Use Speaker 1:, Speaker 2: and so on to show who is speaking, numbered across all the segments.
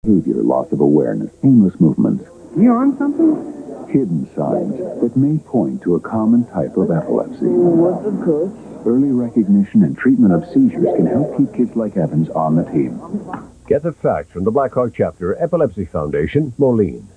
Speaker 1: Behavior, loss of awareness, aimless movements.
Speaker 2: You on something?
Speaker 1: Hidden signs that may point to a common type of epilepsy.
Speaker 2: What's the good?
Speaker 1: Early recognition and treatment of seizures can help keep kids like Evans on the team.
Speaker 3: Get the facts from the Blackhawk Chapter Epilepsy Foundation, Moline.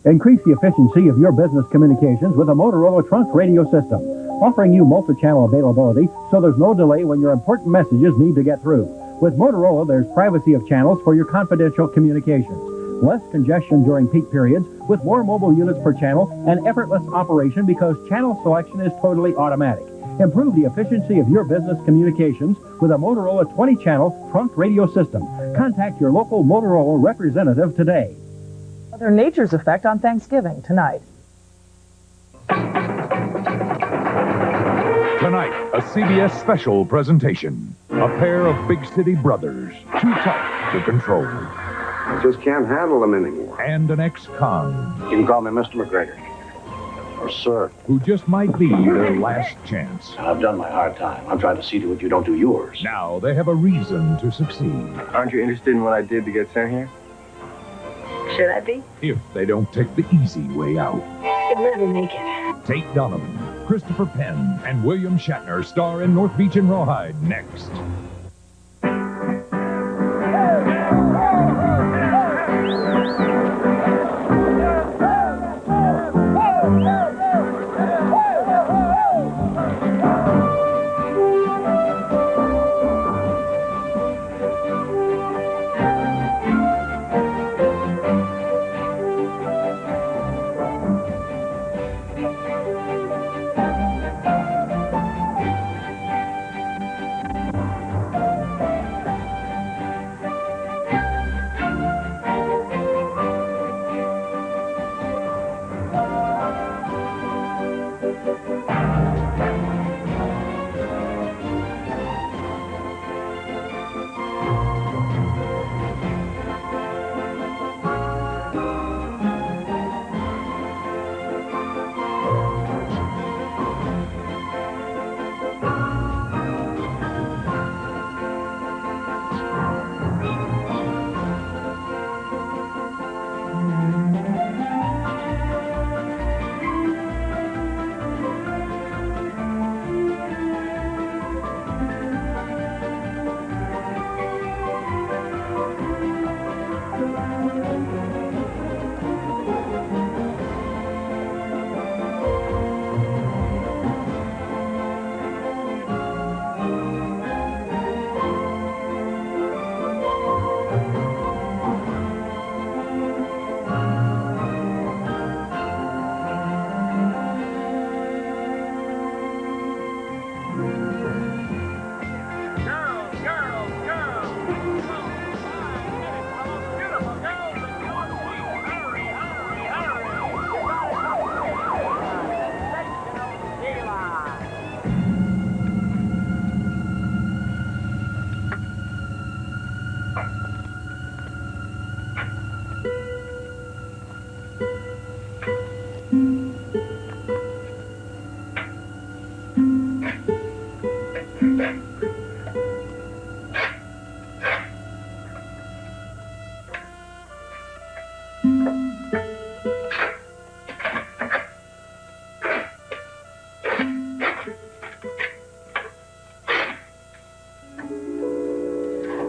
Speaker 4: Increase the efficiency of your business communications with a Motorola trunk radio system, offering you multi-channel availability so there's no delay when your important messages need to get through. With Motorola, there's privacy of channels for your confidential communications. Less congestion during peak periods with more mobile units per channel and effortless operation because channel selection is totally automatic. Improve the efficiency of your business communications with a Motorola 20-channel trunk radio system. Contact your local Motorola representative today.
Speaker 5: Mother Nature's effect on Thanksgiving tonight.
Speaker 6: Tonight, a CBS special presentation. A pair of big city brothers, too tough to control.
Speaker 7: I just can't handle them anymore.
Speaker 6: And an ex-con.
Speaker 7: You can call me Mr. McGregor. Or sir.
Speaker 6: Who just might be their last chance.
Speaker 8: I've done my hard time. I'm trying to see to it you don't do yours.
Speaker 6: Now they have a reason to succeed.
Speaker 9: Aren't you interested in what I did to get sent here?
Speaker 10: Should I be?
Speaker 6: If they don't take the easy way out.
Speaker 10: You'll never make it.
Speaker 6: Tate Donovan, Christopher Penn, and William Shatner star in North Beach and Rawhide next.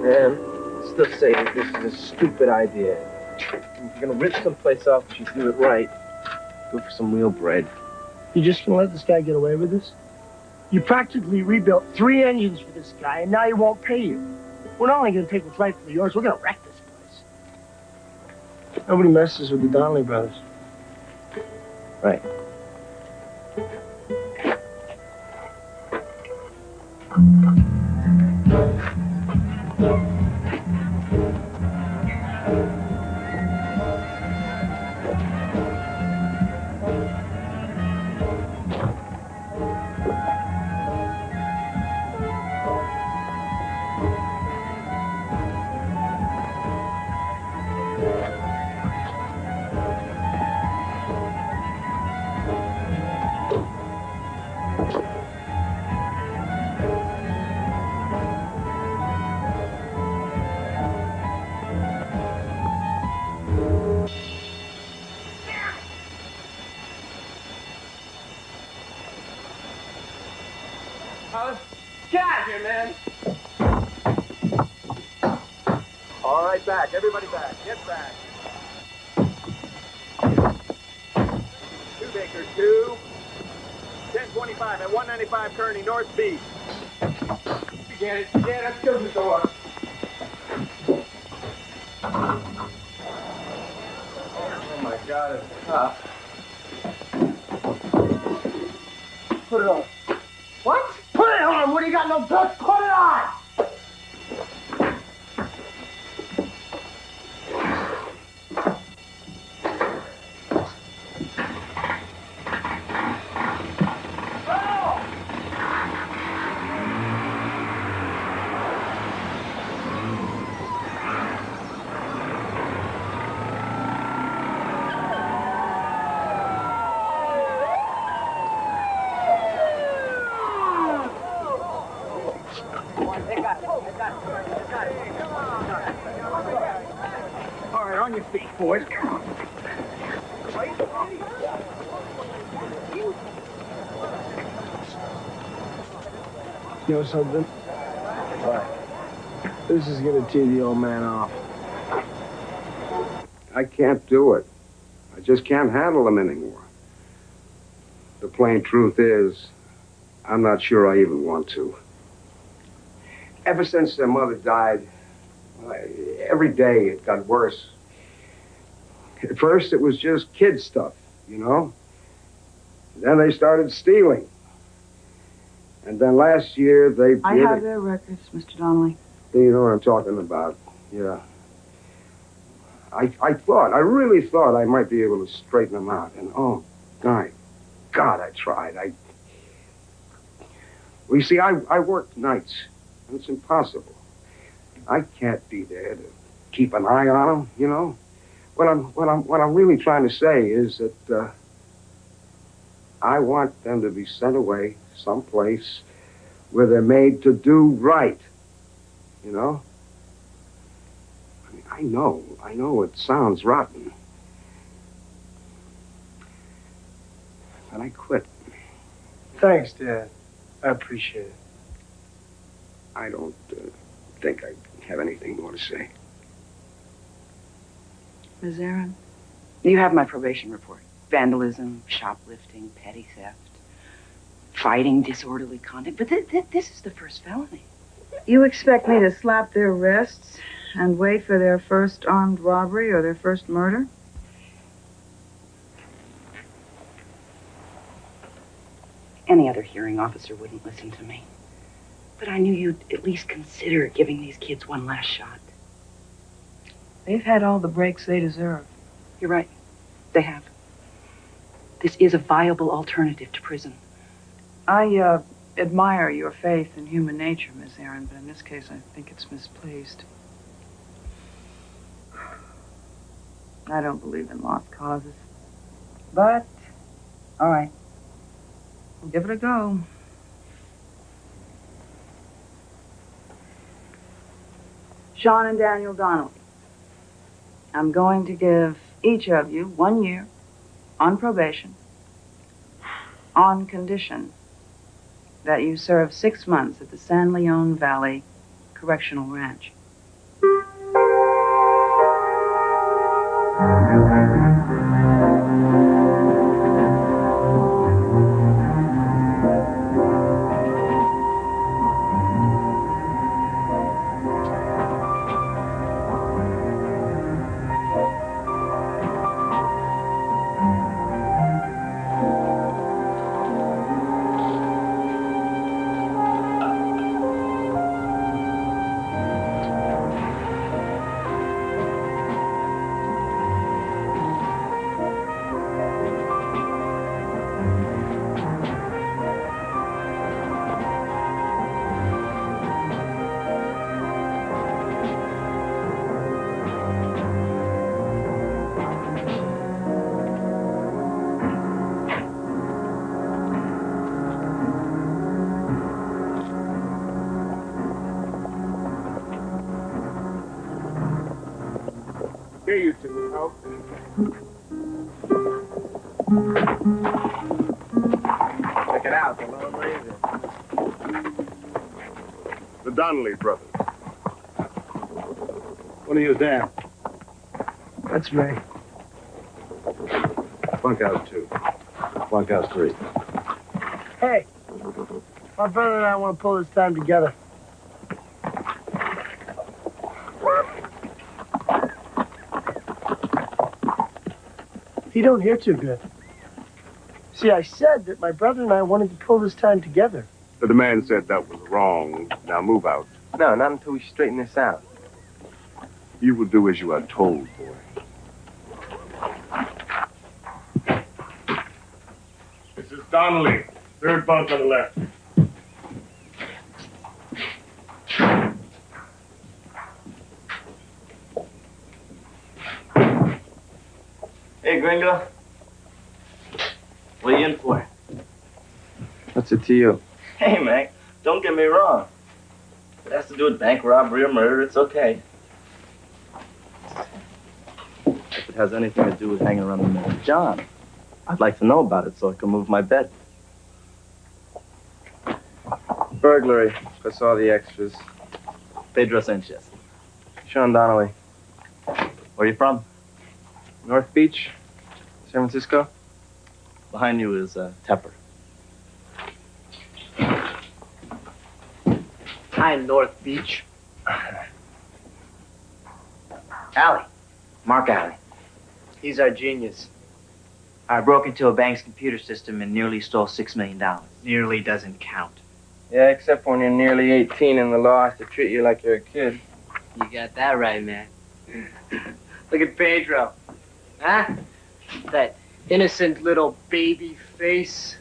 Speaker 9: Man, I still say that this is a stupid idea. If you're gonna rip someplace off, you should do it right. Go for some real bread.
Speaker 2: You just gonna let this guy get away with this? You practically rebuilt 3 engines for this guy, and now he won't pay you. We're not only gonna take what's rightfully yours, we're gonna wreck this place. Nobody messes with the Donnelly brothers.
Speaker 9: Right. Sorry, man. All right, back. Everybody back. Get back. 2 Baker, 2. 1025 at 195 Kearney, North Beach. Get it. Yeah, let's go to the door. Oh, my God, it's tough. Put it on.
Speaker 2: What? Put it on! What do you got, no guts? Put it on!
Speaker 9: All right, on your feet, boys. Come on.
Speaker 2: You know something? What? This is gonna tee the old man off.
Speaker 7: I can't do it. I just can't handle them anymore. The plain truth is, I'm not sure I even want to. Ever since their mother died, every day it got worse. At first it was just kid stuff, you know? Then they started stealing. And then last year they...
Speaker 10: I have their records, Mr. Donnelly.
Speaker 7: You know what I'm talking about, yeah. I really thought I might be able to straighten them out. And oh, God, I tried. Well, you see, I work nights, and it's impossible. I can't be there to keep an eye on them, you know? What I'm really trying to say is that I want them to be sent away someplace where they're made to do right, you know? I mean, I know it sounds rotten, but I quit.
Speaker 2: Thanks, Dad. I appreciate it.
Speaker 7: I don't think I have anything more to say.
Speaker 10: Ms. Aaron, you have my probation report. Vandalism, shoplifting, petty theft, fighting, disorderly conduct. But this is the first felony. You expect me to slap their wrists and wait for their first armed robbery or their first murder? Any other hearing officer wouldn't listen to me. But I knew you'd at least consider giving these kids one last shot. They've had all the breaks they deserve. You're right. They have. This is a viable alternative to prison. I admire your faith in human nature, Miss Aaron, but in this case, I think it's misplaced. I don't believe in lost causes. But, all right. We'll give it a go. Sean and Daniel Donnelly, I'm going to give each of you 1 year on probation on condition that you serve 6 months at the San Leon Valley Correctional Ranch.
Speaker 9: Here, you two. Oh. Check it out. The Lone Ranger.
Speaker 7: Donnelly brothers. What are you there?
Speaker 2: That's me.
Speaker 7: Bunkhouse 2. Bunkhouse 3.
Speaker 2: Hey, my brother and I want to pull this time together. You don't hear too good. See, I said that my brother and I wanted to pull this time together.
Speaker 7: The man said that was wrong. Now move out.
Speaker 9: No, not until we straighten this out.
Speaker 7: You will do as you are told, boy. This is Donnelly. Third bunk on the left.
Speaker 9: Hey, Gringo. What are you in for? What's it to you? Hey, man, don't get me wrong. If it has to do with bank robbery or murder, it's okay. If it has anything to do with hanging around the mill with John, I'd like to know about it so I can move my bed. Burglary, plus all the extras. Pedro Sanchez. Sean Donnelly. Where are you from? North Beach, San Francisco. Behind you is Tepper.
Speaker 11: Hi, North Beach. Allie. Mark Allie. He's our genius. I broke into a bank's computer system and nearly stole $6 million. Nearly doesn't count.
Speaker 9: Yeah, except when you're nearly 18 and the law has to treat you like you're a kid.
Speaker 11: You got that right, man. Look at Pedro. Huh? That innocent little baby face.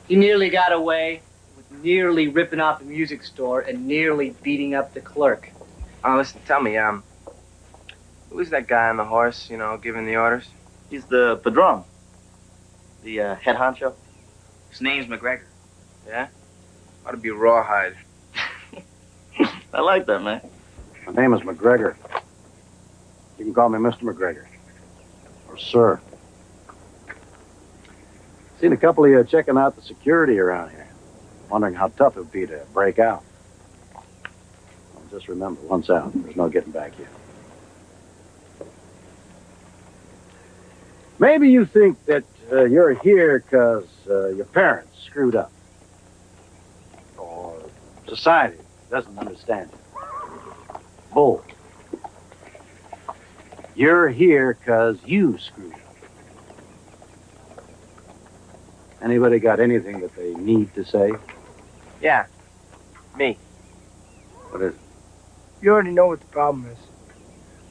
Speaker 11: He nearly got away with nearly ripping off the music store and nearly beating up the clerk.
Speaker 9: Oh, listen, tell me, who's that guy on the horse, you know, giving the orders?
Speaker 11: He's the padrone. The head honcho. His name's McGregor.
Speaker 9: Yeah? Ought to be Rawhide.
Speaker 11: I like that, man.
Speaker 8: My name is McGregor. You can call me Mr. McGregor. Or sir. Seen a couple of you checking out the security around here. Wondering how tough it would be to break out. Well, just remember, once out, there's no getting back in. Maybe you think that you're here because your parents screwed up. Or society doesn't understand you. Bull. You're here because you screwed up. Anybody got anything that they need to say?
Speaker 9: Yeah. Me.
Speaker 8: What is it?
Speaker 2: You already know what the problem is.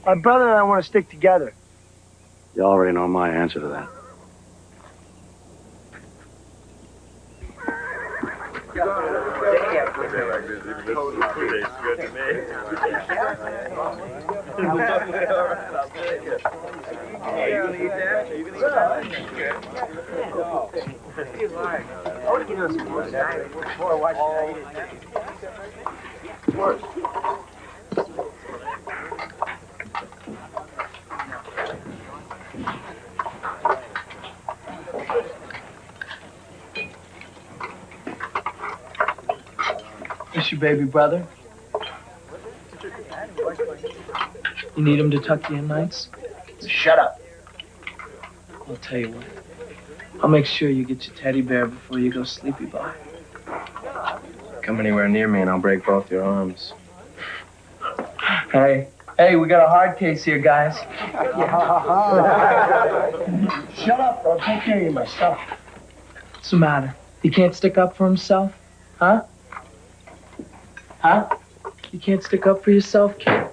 Speaker 2: My brother and I want to stick together.
Speaker 8: You already know my answer to that.
Speaker 12: This your baby brother? You need him to tuck you in nights?
Speaker 11: Shut up.
Speaker 12: I'll tell you what. I'll make sure you get your teddy bear before you go sleepy boy.
Speaker 9: Come anywhere near me and I'll break both your arms.
Speaker 12: Hey, we got a hard case here, guys.
Speaker 2: Shut up, I'll take care of you myself.
Speaker 12: What's the matter? He can't stick up for himself? Huh? Huh? You can't stick up for yourself, kid?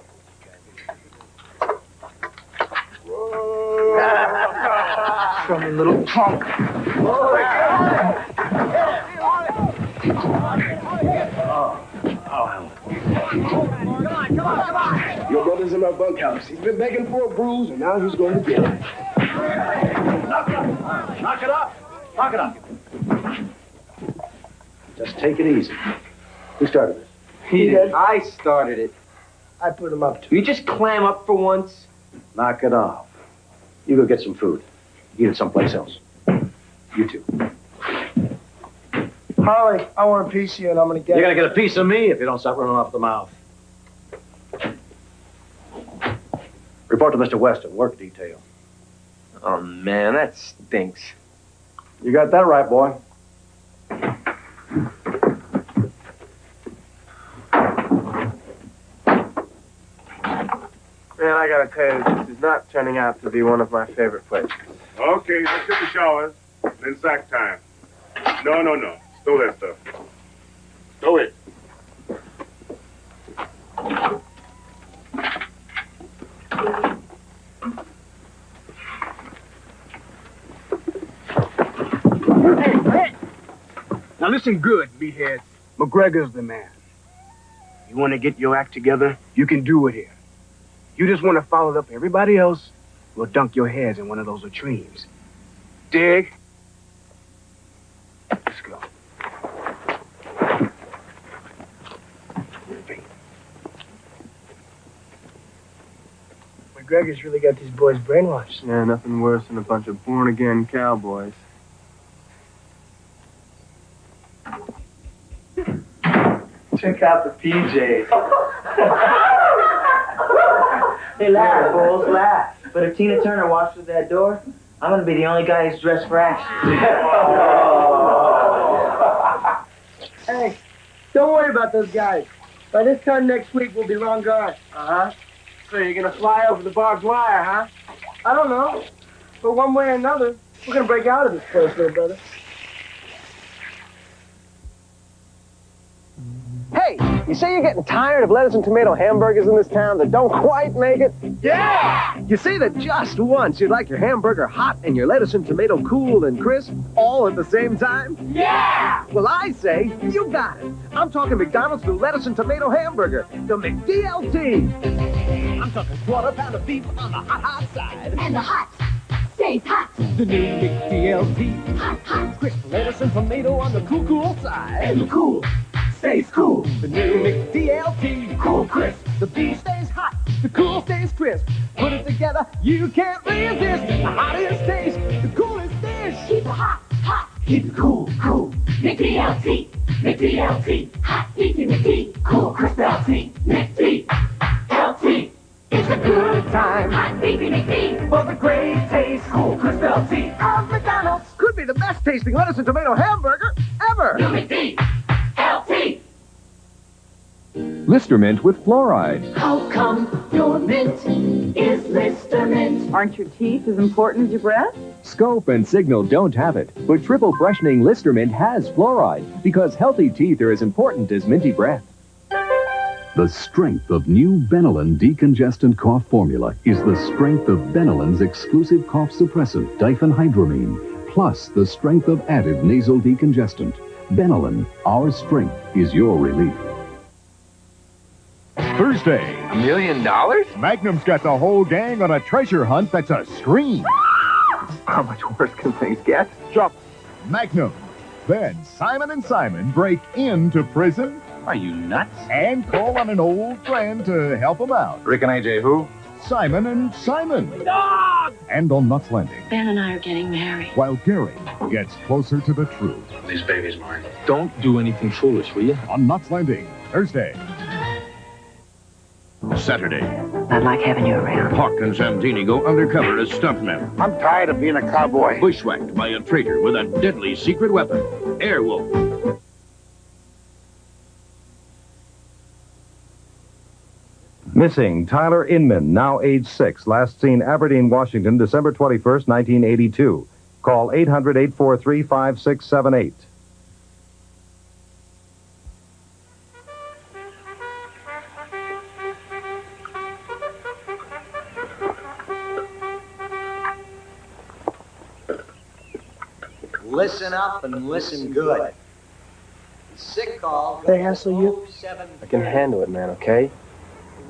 Speaker 12: From a little punk.
Speaker 7: Your brother's in my bunkhouse. He's been begging for a bruise, and now he's going to get it.
Speaker 8: Knock it off! Knock it off! Just take it easy. Who started this?
Speaker 9: He did. I started it.
Speaker 2: I put him up to.
Speaker 9: Will you just clam up for once?
Speaker 8: Knock it off. You go get some food. Eat it someplace else. You two.
Speaker 2: Harley, I want a piece of you, and I'm gonna get
Speaker 8: You're gonna get a piece of me if you don't stop running off the mouth. Report to Mr. Weston, work detail.
Speaker 9: Oh, man, that stinks.
Speaker 8: You got that right, boy.
Speaker 9: Man, I gotta tell you, this is not turning out to be one of my favorite places.
Speaker 13: Okay, let's get the showers. Then sack time. No. Stow that stuff. Stow it.
Speaker 2: Hey! Now listen good, meatheads. McGregor's the man. You want to get your act together? You can do it here. You just want to follow up everybody else, we'll dunk your heads in one of those latrines. Dig? Let's go. McGregor's really got these boys brainwashed.
Speaker 9: Yeah, nothing worse than a bunch of born-again cowboys.
Speaker 12: Check out the PJs.
Speaker 11: They laugh, fools, laugh. But if Tina Turner walks through that door, I'm gonna be the only guy who's dressed for action.
Speaker 2: Hey, don't worry about those guys. By this time next week, we'll be long gone.
Speaker 9: Uh-huh. So you're gonna fly over the barbed wire, huh?
Speaker 2: I don't know. But one way or another, we're gonna break out of this place, little brother.
Speaker 14: Hey, you say you're getting tired of lettuce and tomato hamburgers in this town that don't quite make it? Yeah! You say that just once you'd like your hamburger hot and your lettuce and tomato cool and crisp all at the same time? Yeah! Well, I say you got it. I'm talking McDonald's new lettuce and tomato hamburger, the McDLT. I'm talking quarter pound of beef on the hot side.
Speaker 15: And the hot stays hot.
Speaker 14: The new McDLT.
Speaker 15: Hot.
Speaker 14: Crisp lettuce and tomato on the cool side.
Speaker 15: And the cool stays cool.
Speaker 14: The new McDLT.
Speaker 15: Cool crisp.
Speaker 14: The beef stays hot, the cool stays crisp. Put it together, you can't resist. The hottest taste, the coolest dish.
Speaker 15: Keep it hot, hot. Keep it cool, cool. McDLT. McDLT. Hot, beefy McD. Cool, crisp LT. McDLT. It's a good time. Hot, beefy McD.
Speaker 14: For the great taste,
Speaker 15: Cool, crisp LT.
Speaker 14: of McDonald's. Could be the best tasting lettuce and tomato hamburger ever.
Speaker 15: New McD. LT.
Speaker 6: Lister Mint with fluoride.
Speaker 15: How come your mint is Lister Mint?
Speaker 5: Aren't your teeth as important as your breath?
Speaker 16: Scope and Signal don't have it, but triple freshening Lister Mint has fluoride because healthy teeth are as important as minty breath.
Speaker 1: The strength of new Benylin decongestant cough formula is the strength of Benylin's exclusive cough suppressant, diphenhydramine, plus the strength of added nasal decongestant. Benylin, our strength is your relief.
Speaker 6: Thursday.
Speaker 9: $1 million?
Speaker 6: Magnum's got the whole gang on a treasure hunt that's a scream.
Speaker 9: How much worse can things get?
Speaker 6: Drop Magnum. Then Simon and Simon break into prison.
Speaker 8: Are you nuts?
Speaker 6: And call on an old friend to help them out.
Speaker 8: Rick and AJ who?
Speaker 6: Simon and Simon. Dog! And on Nuts Landing,
Speaker 15: Ben and I are getting married.
Speaker 6: while Gary gets closer to the truth.
Speaker 8: This baby's mine.
Speaker 12: Don't do anything foolish, will you?
Speaker 6: On Nuts Landing, Thursday.
Speaker 13: Saturday.
Speaker 10: I like having you around.
Speaker 13: Hawk and Santini go undercover as stuntmen.
Speaker 2: I'm tired of being a cowboy.
Speaker 13: Bushwhacked by a traitor with a deadly secret weapon. Airwolf.
Speaker 4: Missing Tyler Inman, now age 6, last seen Aberdeen, Washington, December 21st, 1982. Call 800-843-5678.
Speaker 11: Listen up and listen good. Sick call.
Speaker 2: They hassle you?
Speaker 9: I can handle it, man, okay?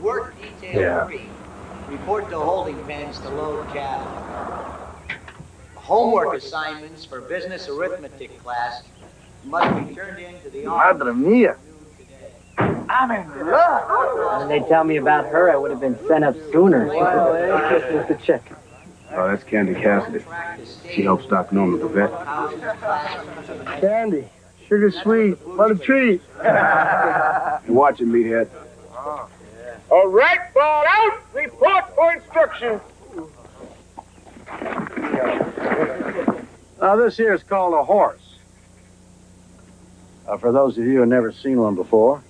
Speaker 11: Work detail
Speaker 9: Yeah.
Speaker 11: 3. Report to holding pens to load cattle. Homework assignments for business arithmetic class must be turned in to the office.
Speaker 2: Madre mia. I'm in love.
Speaker 11: When they tell me about her, I would have been sent up sooner.
Speaker 2: Here's the check.
Speaker 7: Oh, that's Candy Cassidy. She helps Doc Norman, the vet.
Speaker 2: Candy. Sugar sweet. What a treat.
Speaker 3: You watch it, meathead.
Speaker 13: All right, fall out. Report for instruction.
Speaker 8: Now, this here is called a horse. For those of you who have never seen one before,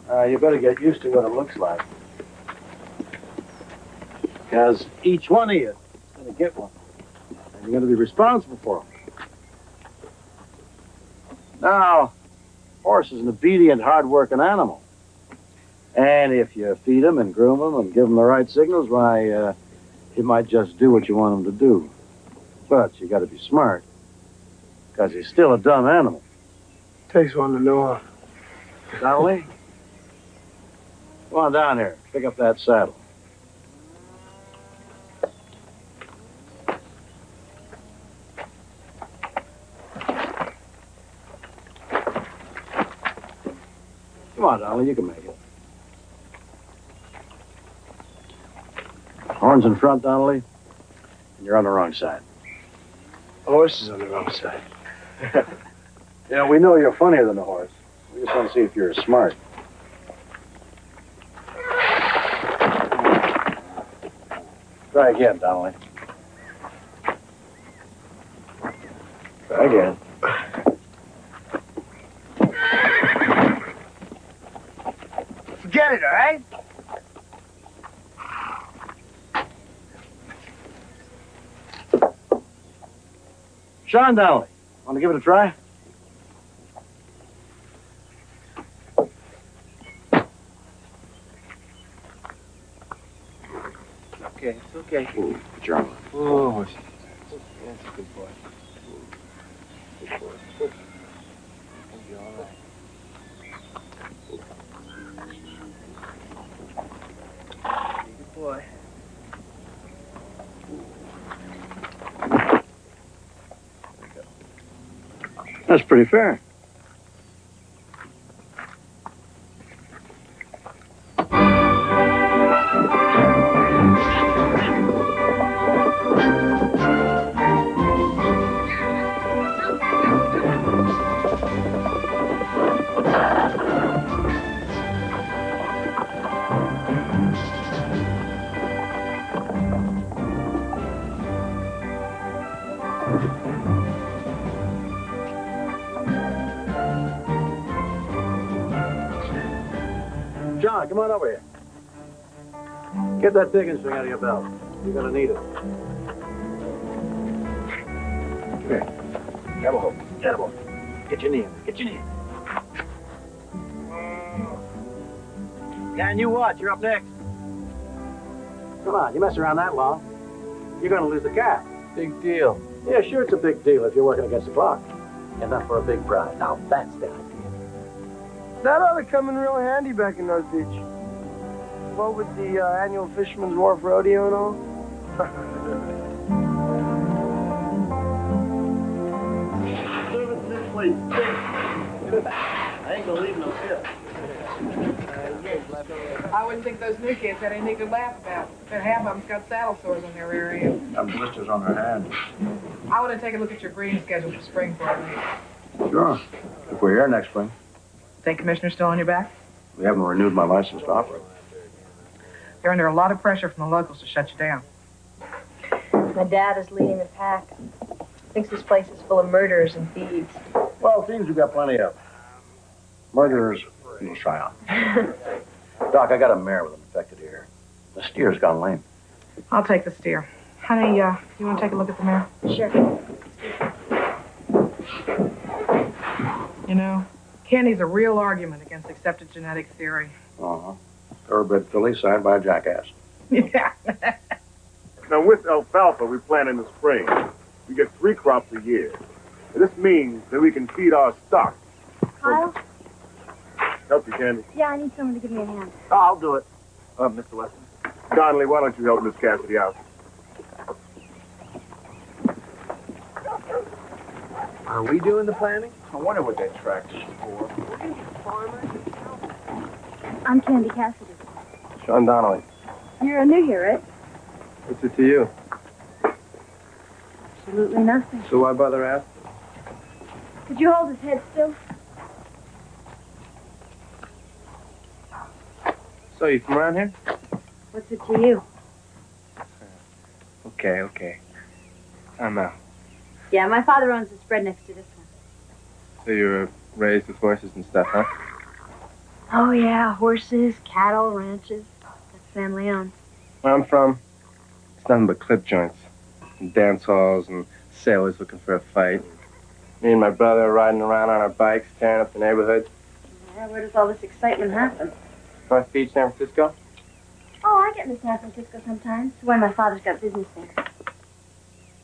Speaker 8: you better get used to what it looks like. Because each one of you is going to get one. And you're going to be responsible for them. Now, horse is an obedient, hard-working animal. And if you feed him and groom him and give him the right signals, why, he might just do what you want him to do. But you got to be smart, because he's still a dumb animal.
Speaker 2: Takes one to know.
Speaker 8: Donnelly, come on down here. Pick up that saddle. Come on, Donnelly, you can make it. Horns in front, Donnelly, and you're on the wrong side.
Speaker 2: The horse is on the wrong side.
Speaker 8: Yeah, we know you're funnier than the horse. We just want to see if you're smart. Try again, Donnelly. Try again.
Speaker 2: Forget it, all right?
Speaker 8: Sean Donnelly, want to give it a try?
Speaker 2: Okay, it's okay.
Speaker 8: Ooh, put your arm on.
Speaker 2: Oh, that's a good boy. Good boy. You'll be all right. Good boy.
Speaker 8: That's pretty fair. John, come on over here. Get that digging string out of your belt. You're gonna need it. Here. Grab a hold. Get a hold. Get your knee in. Get your knee in. And you watch. You're up next. Come on. You mess around that long, you're gonna lose the calf.
Speaker 2: Big deal.
Speaker 8: Yeah, sure, it's a big deal if you're working against the clock. And not for a big prize. Now, that's the idea.
Speaker 2: That ought to come in real handy back in North Beach. What with the annual Fisherman's Wharf Rodeo and all?
Speaker 15: Service this place stinks. I ain't gonna leave no tip.
Speaker 17: I wouldn't think those new kids had anything to laugh about. But half of them's got saddle sores on their rear end.
Speaker 8: Got blisters on their hands.
Speaker 17: I want to take a look at your breeding schedule for spring for me.
Speaker 8: Sure. If we're here next spring.
Speaker 17: Think Commissioner's still on your back?
Speaker 8: We haven't renewed my license to operate.
Speaker 17: They're under a lot of pressure from the locals to shut you down.
Speaker 18: My dad is leading the pack. Thinks this place is full of murderers and thieves.
Speaker 8: Well, thieves we've got plenty of. Murderers, we'll try on. Doc, I got a mare with an infected ear. The steer's gone lame.
Speaker 17: I'll take the steer. Honey, you want to take a look at the mare?
Speaker 18: Sure.
Speaker 17: You know, Candy's a real argument against accepted genetic theory.
Speaker 8: Uh-huh. Thoroughbred filly signed by a jackass.
Speaker 17: Yeah.
Speaker 13: Now, with alfalfa, we plant in the spring. We get 3 crops a year. And this means that we can feed our stock.
Speaker 18: Kyle?
Speaker 13: Help you, Candy.
Speaker 18: Yeah, I need someone to give me a hand.
Speaker 8: Oh, I'll do it. Mr. Weston.
Speaker 13: Donnelly, why don't you help Miss Cassidy out?
Speaker 14: Are we doing the planning?
Speaker 8: I wonder what that tractor's for.
Speaker 18: I'm Candy Cassidy.
Speaker 14: Sean Donnelly.
Speaker 18: You're new here, right?
Speaker 14: What's it to you?
Speaker 18: Absolutely nothing.
Speaker 14: So why bother asking?
Speaker 18: Could you hold his head still?
Speaker 9: So, you from around here?
Speaker 18: What's it to you?
Speaker 9: Okay. I'm out.
Speaker 18: Yeah, my father owns the spread next to this one.
Speaker 9: So you were raised with horses and stuff, huh?
Speaker 18: Oh, yeah, horses, cattle, ranches. That's family owned.
Speaker 9: Where I'm from, it's nothing but clip joints. And dance halls and sailors looking for a fight. Me and my brother are riding around on our bikes, tearing up the neighborhood.
Speaker 18: Yeah, where does all this excitement happen?
Speaker 9: North Beach, San Francisco?
Speaker 18: Oh, I get into San Francisco sometimes. When my father's got business there.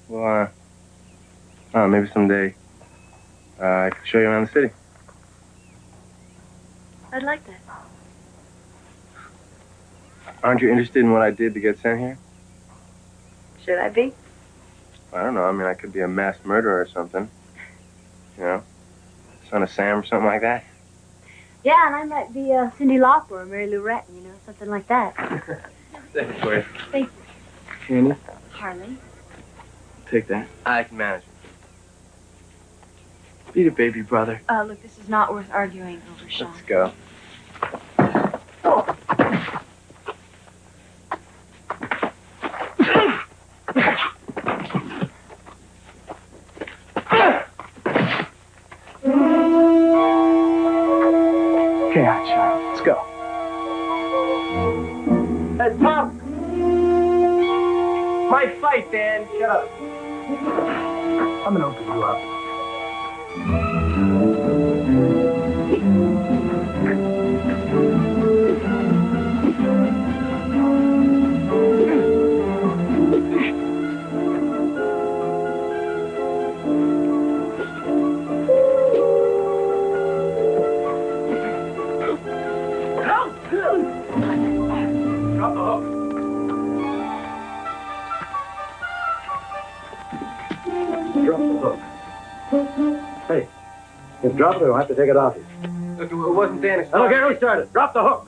Speaker 9: Well, maybe someday I can show you around the city.
Speaker 18: I'd like that.
Speaker 9: Aren't you interested in what I did to get sent here?
Speaker 18: Should I be?
Speaker 9: I don't know. I mean, I could be a mass murderer or something. You know? Son of Sam or something like that.
Speaker 18: Yeah, and I might be Cindy Lauper or Mary Lou Retton, you know, something like that.
Speaker 9: Thank you for it.
Speaker 18: Thank you.
Speaker 9: Candy?
Speaker 18: Harley.
Speaker 9: Take that. I can manage it. Beat it, baby brother.
Speaker 18: Look, this is not worth arguing over, Sean.
Speaker 9: Let's go.
Speaker 12: Okay, Sean. Let's go.
Speaker 14: Hey, Pop!
Speaker 12: My fight, Dan. Shut up. I'm gonna open you up. Drop the hook.
Speaker 14: Drop the hook. Hey, just drop it or I'll have to take it off you.
Speaker 9: Look, it wasn't Dan.
Speaker 14: I don't care who started. Drop the hook.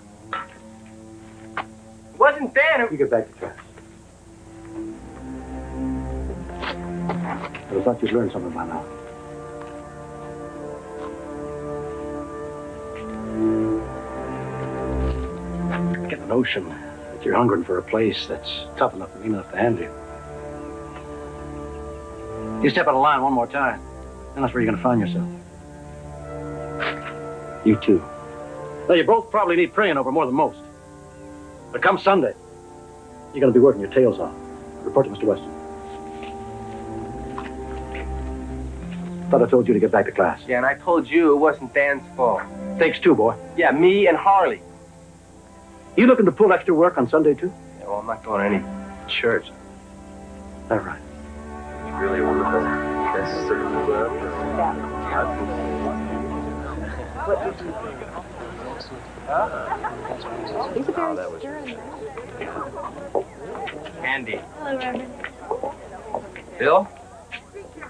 Speaker 9: It wasn't Dan.
Speaker 14: You get back to class. I thought you'd learn something by now. I get the notion that you're hungering for a place that's tough enough and mean enough to handle you. You step out of line one more time, and that's where you're going to find yourself. You too. Now, you both probably need praying over more than most. But come Sunday, you're going to be working your tails off. Report to Mr. Weston. Thought I told you to get back to class.
Speaker 9: Yeah, and I told you it wasn't Dan's fault.
Speaker 14: Takes two, boy.
Speaker 9: Yeah, me and Harley.
Speaker 14: You looking to pull extra work on Sunday, too?
Speaker 9: Yeah, well, I'm not going to any church.
Speaker 14: All right.
Speaker 9: You really want to This
Speaker 18: What did you think? He's a very stern man.
Speaker 9: Andy.
Speaker 18: Hello, Reverend.
Speaker 9: Bill?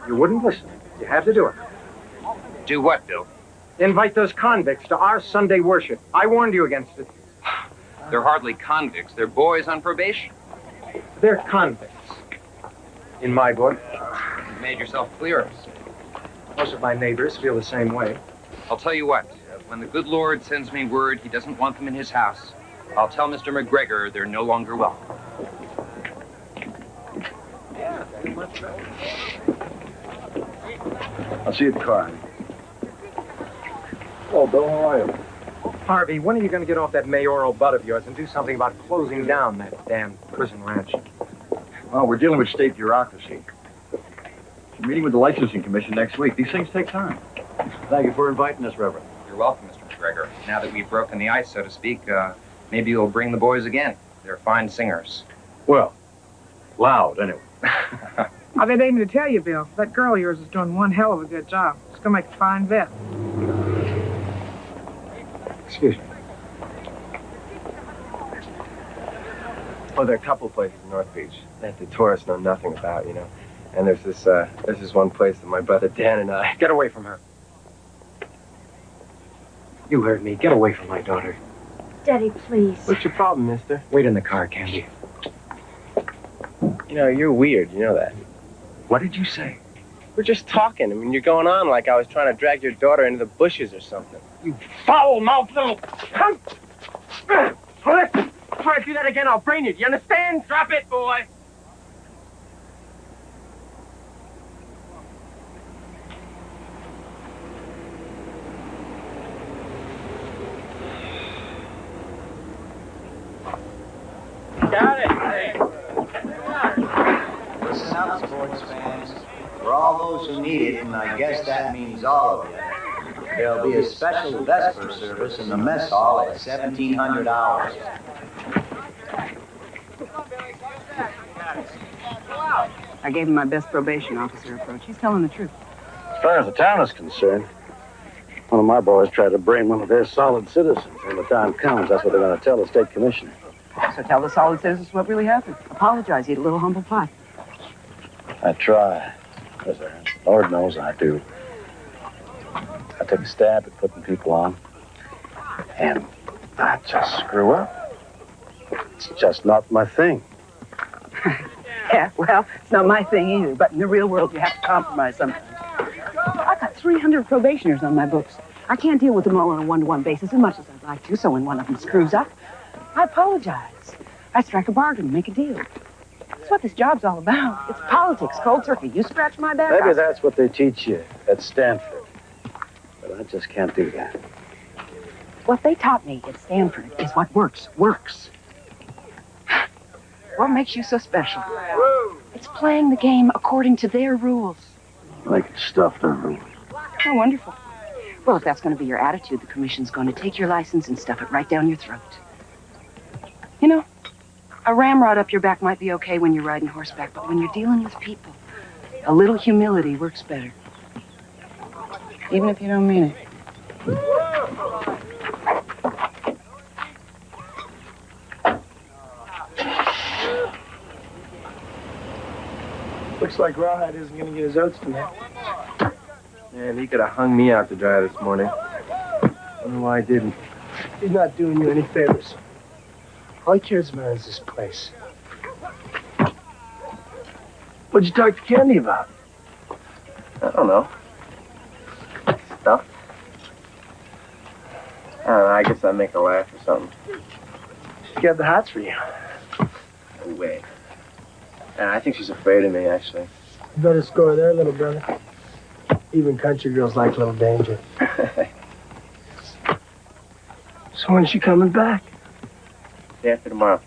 Speaker 14: You wouldn't listen. You have to do it.
Speaker 9: Do what, Bill?
Speaker 14: Invite those convicts to our Sunday worship. I warned you against it.
Speaker 19: They're hardly convicts. They're boys on probation.
Speaker 14: They're convicts. In my book.
Speaker 19: You've made yourself clear.
Speaker 14: Most of my neighbors feel the same way.
Speaker 19: I'll tell you what. When the good Lord sends me word he doesn't want them in his house, I'll tell Mr. McGregor they're no longer welcome.
Speaker 14: I'll see you at the car. Oh, Bill, how are you?
Speaker 20: Harvey, when are you going to get off that mayoral butt of yours and do something about closing down that damn prison ranch?
Speaker 21: Well, we're dealing with state bureaucracy. We're meeting with the licensing commission next week. These things take time.
Speaker 14: Thank you for inviting us, Reverend.
Speaker 19: You're welcome, Mr. McGregor. Now that we've broken the ice, so to speak, maybe you'll bring the boys again. They're fine singers.
Speaker 14: Well, loud, anyway.
Speaker 17: I've been aiming to tell you, Bill. That girl of yours is doing one hell of a good job. She's going to make a fine vet.
Speaker 14: Excuse me.
Speaker 9: Oh, there are a couple places in North Beach that the tourists know nothing about, you know. And there's this one place that my brother Dan and I...
Speaker 20: Get away from her. You heard me. Get away from my daughter.
Speaker 18: Daddy, please.
Speaker 9: What's your problem, mister?
Speaker 20: Wait in the car, Candy.
Speaker 9: You know, you're weird. You know that.
Speaker 20: What did you say?
Speaker 9: We're just talking. I mean, you're going on like I was trying to drag your daughter into the bushes or something.
Speaker 2: You foul-mouthed little cunt! Listen, try to do that again, I'll brain you. Do you understand?
Speaker 9: Drop it, boy!
Speaker 5: Got it. Hey. Listen up, sports fans. For all those who need it, and I guess that means all of you, there'll be a special Vesper service in the mess hall at 1700 hours.
Speaker 10: I gave him my best probation officer approach. He's telling the truth.
Speaker 8: As far as the town is concerned, one of my boys tried to brain one of their solid citizens. When the time comes, that's what they're going to tell the state commissioner.
Speaker 10: So tell the solid citizens what really happened. Apologize, eat a little humble pie.
Speaker 8: I try. Lord knows I do. I take a stab at putting people on, and I just screw up. It's just not my thing.
Speaker 10: Yeah, well, it's not my thing either, but in the real world, you have to compromise sometimes. I've got 300 probationers on my books. I can't deal with them all on a one-to-one basis as much as I'd like to, so when one of them screws up, I apologize. I strike a bargain, make a deal. That's what this job's all about. It's politics, cold turkey. You scratch my back.
Speaker 8: Maybe that's what they teach you at Stanford. But I just can't do that.
Speaker 10: What they taught me at Stanford is what works. What makes you so special? It's playing the game according to their rules.
Speaker 8: They can stuff their rules.
Speaker 10: Oh, wonderful. Well, if that's going to be your attitude, the commission's going to take your license and stuff it right down your throat. You know, a ramrod up your back might be okay when you're riding horseback, but when you're dealing with people, a little humility works better. Even if you don't mean it.
Speaker 2: Looks like Rawhide isn't going to get his oats tonight.
Speaker 9: Man, he could have hung me out to dry this morning. Wonder why I didn't.
Speaker 2: He's not doing you any favors. All he cares about is this place. What'd you talk to Candy about?
Speaker 9: I don't know. Stuff. I don't know, I guess I'd make her laugh or something.
Speaker 2: She got the hots for you.
Speaker 9: No way. And I think she's afraid of me, actually.
Speaker 2: You better score there, little brother. Even country girls like a little danger. So when's she coming back?
Speaker 9: Day after tomorrow.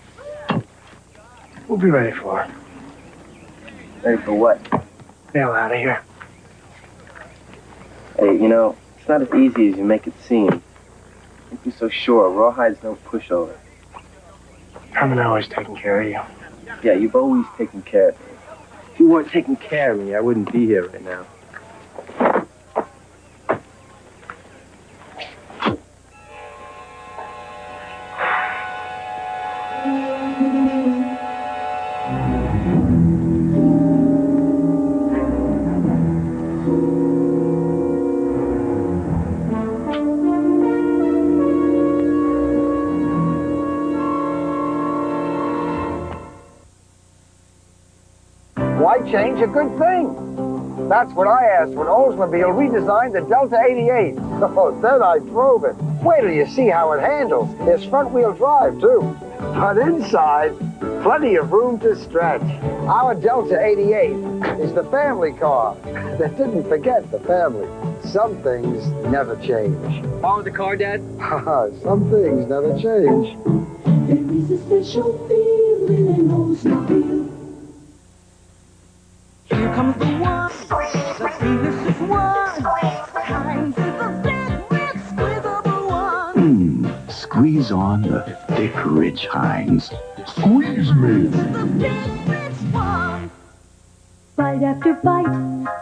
Speaker 2: We'll be ready for her.
Speaker 9: Ready for what?
Speaker 2: Bail out of here.
Speaker 9: Hey, you know, it's not as easy as you make it seem. Don't be so sure. Rawhide's no pushover.
Speaker 2: I'm always taking care of you.
Speaker 9: Yeah, you've always taken care of me. If you weren't taking care of me, I wouldn't be here right now.
Speaker 14: Why change a good thing? That's what I asked when Oldsmobile redesigned the Delta 88. Oh, then I drove it. Wait till you see how it handles. It's front-wheel drive, too. But inside, plenty of room to stretch. Our Delta 88 is the family car that didn't forget the family. Some things never change.
Speaker 11: Borrow the car, Dad?
Speaker 14: Some things never change.
Speaker 15: There is a special feeling in Oldsmobile. Here comes the one, the delicious one. Heinz is the thick, rich, squeezable one.
Speaker 1: Squeeze on the thick, rich Heinz. Squeeze me.
Speaker 15: The thick, rich one. Bite after bite,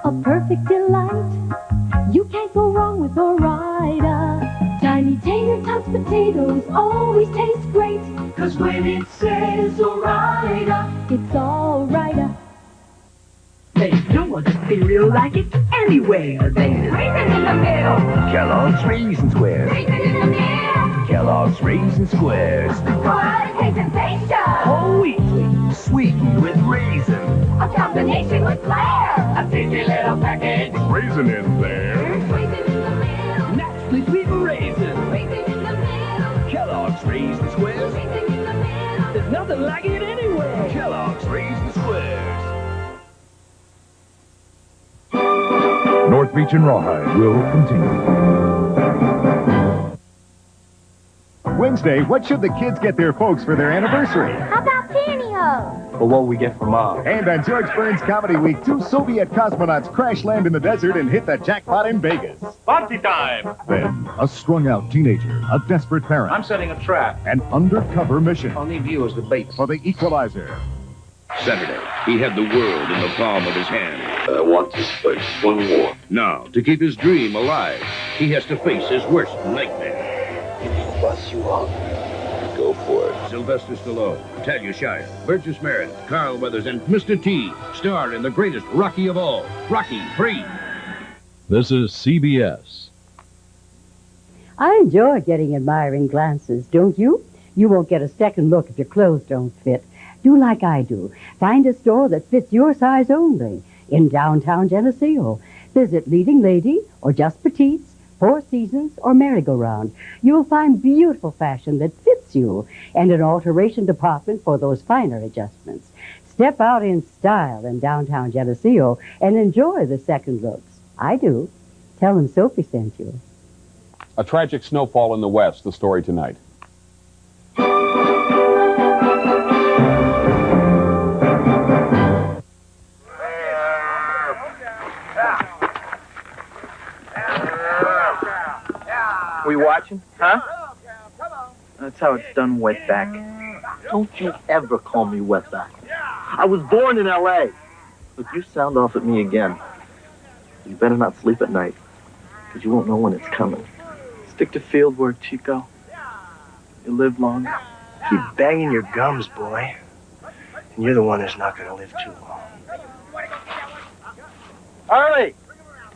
Speaker 15: a perfect delight. You can't go wrong with Rawhide. Tiny tater tots potatoes always taste great. 'Cause when it says Rawhide, it's all right.
Speaker 22: There's no other cereal like it anywhere. There's
Speaker 15: Raisin in the middle.
Speaker 6: Kellogg's Raisin Squares.
Speaker 15: Raisin in the middle.
Speaker 6: Kellogg's Raisin Squares.
Speaker 15: Quality sensation.
Speaker 6: Whole wheat, sweetened with raisin.
Speaker 15: A combination with flair. A tasty little pack
Speaker 6: raisin in there.
Speaker 15: Naturally sweet raisin. Kellogg's Raisin Squares. There's nothing like it anywhere. Kellogg's Raisin Squares.
Speaker 6: North Beach and Rawhide will continue.
Speaker 4: Wednesday, what should the kids get their folks for their anniversary?
Speaker 16: How about pantyhose?
Speaker 4: Well, what we get for Mom. And on George Burns Comedy Week, 2 Soviet cosmonauts crash land in the desert and hit the jackpot in Vegas.
Speaker 6: Party time!
Speaker 4: Then, a strung-out teenager, a desperate parent.
Speaker 23: I'm setting a trap.
Speaker 4: An undercover mission.
Speaker 23: I'll need you as the bait.
Speaker 4: For the Equalizer.
Speaker 24: Saturday, he had the world in the palm of his hand. I want this place one more. Now, to keep his dream alive, he has to face his worst nightmare. Bust you up. Go for it. Sylvester Stallone, Talia Shire, Burgess Meredith, Carl Weathers, and Mr. T star in the greatest Rocky of all, Rocky 3.
Speaker 25: This is CBS.
Speaker 26: I enjoy getting admiring glances, don't you? You won't get a second look if your clothes don't fit. Do like I do. Find a store that fits your size only. In downtown Geneseo. Visit Leading Lady or Just Petites, Four Seasons, or Merry-Go-Round. You'll find beautiful fashion that fits you and an alteration department for those finer adjustments. Step out in style in downtown Geneseo and enjoy the second looks. I do. Tell them Sophie sent you.
Speaker 27: A tragic snowfall in the west, the story tonight.
Speaker 8: We watching? Huh? That's how it's done, wetback. Don't you ever call me wetback. I was born in L.A. If you sound off at me again, you better not sleep at night, because you won't know when it's coming.
Speaker 12: Stick to field work, Chico. You live longer.
Speaker 2: Keep banging your gums, boy. And you're the one who's not going to live too long.
Speaker 8: Harley,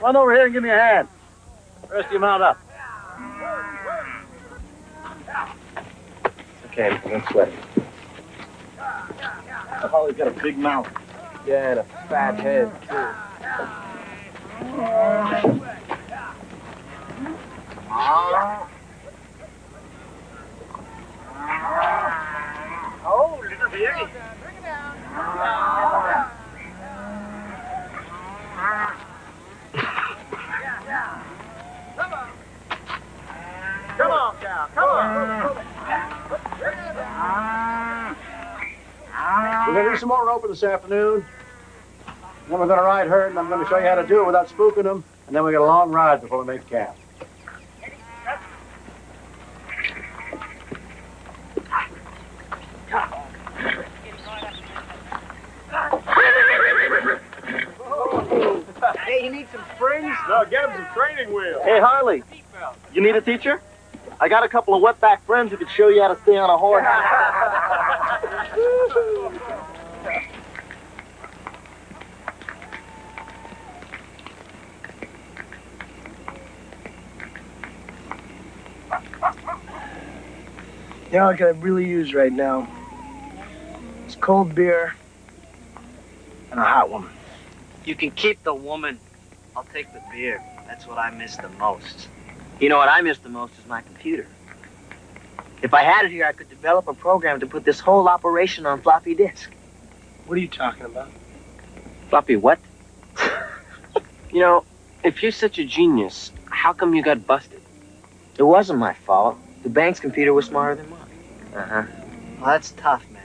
Speaker 8: run over here and give me a hand. Rest you mount up. Okay, don't sweat. Harley's got a big mouth.
Speaker 12: Yeah, and a fat head, too.
Speaker 2: Oh, little beauty.
Speaker 8: Come on, cow. Come on. We're going to do some more roping this afternoon. Then we're going to ride herd, and I'm going to show you how to do it without spooking them. And then we got a long ride before we make camp.
Speaker 2: Hey, you need some springs?
Speaker 13: No, get him some training wheels.
Speaker 8: Hey, Harley, you need a teacher? I got a couple of wetback friends who could show you how to stay on a horse.
Speaker 2: You know what I could really use right now? It's cold beer and a hot woman.
Speaker 11: You can keep the woman. I'll take the beer. That's what I miss the most. You know what I miss the most is my computer. If I had it here, I could develop a program to put this whole operation on floppy disk.
Speaker 2: What are you talking about?
Speaker 11: Floppy what? You know, if you're such a genius, how come you got busted? It wasn't my fault. The bank's computer was smarter than mine. Uh-huh. Well, that's tough, man.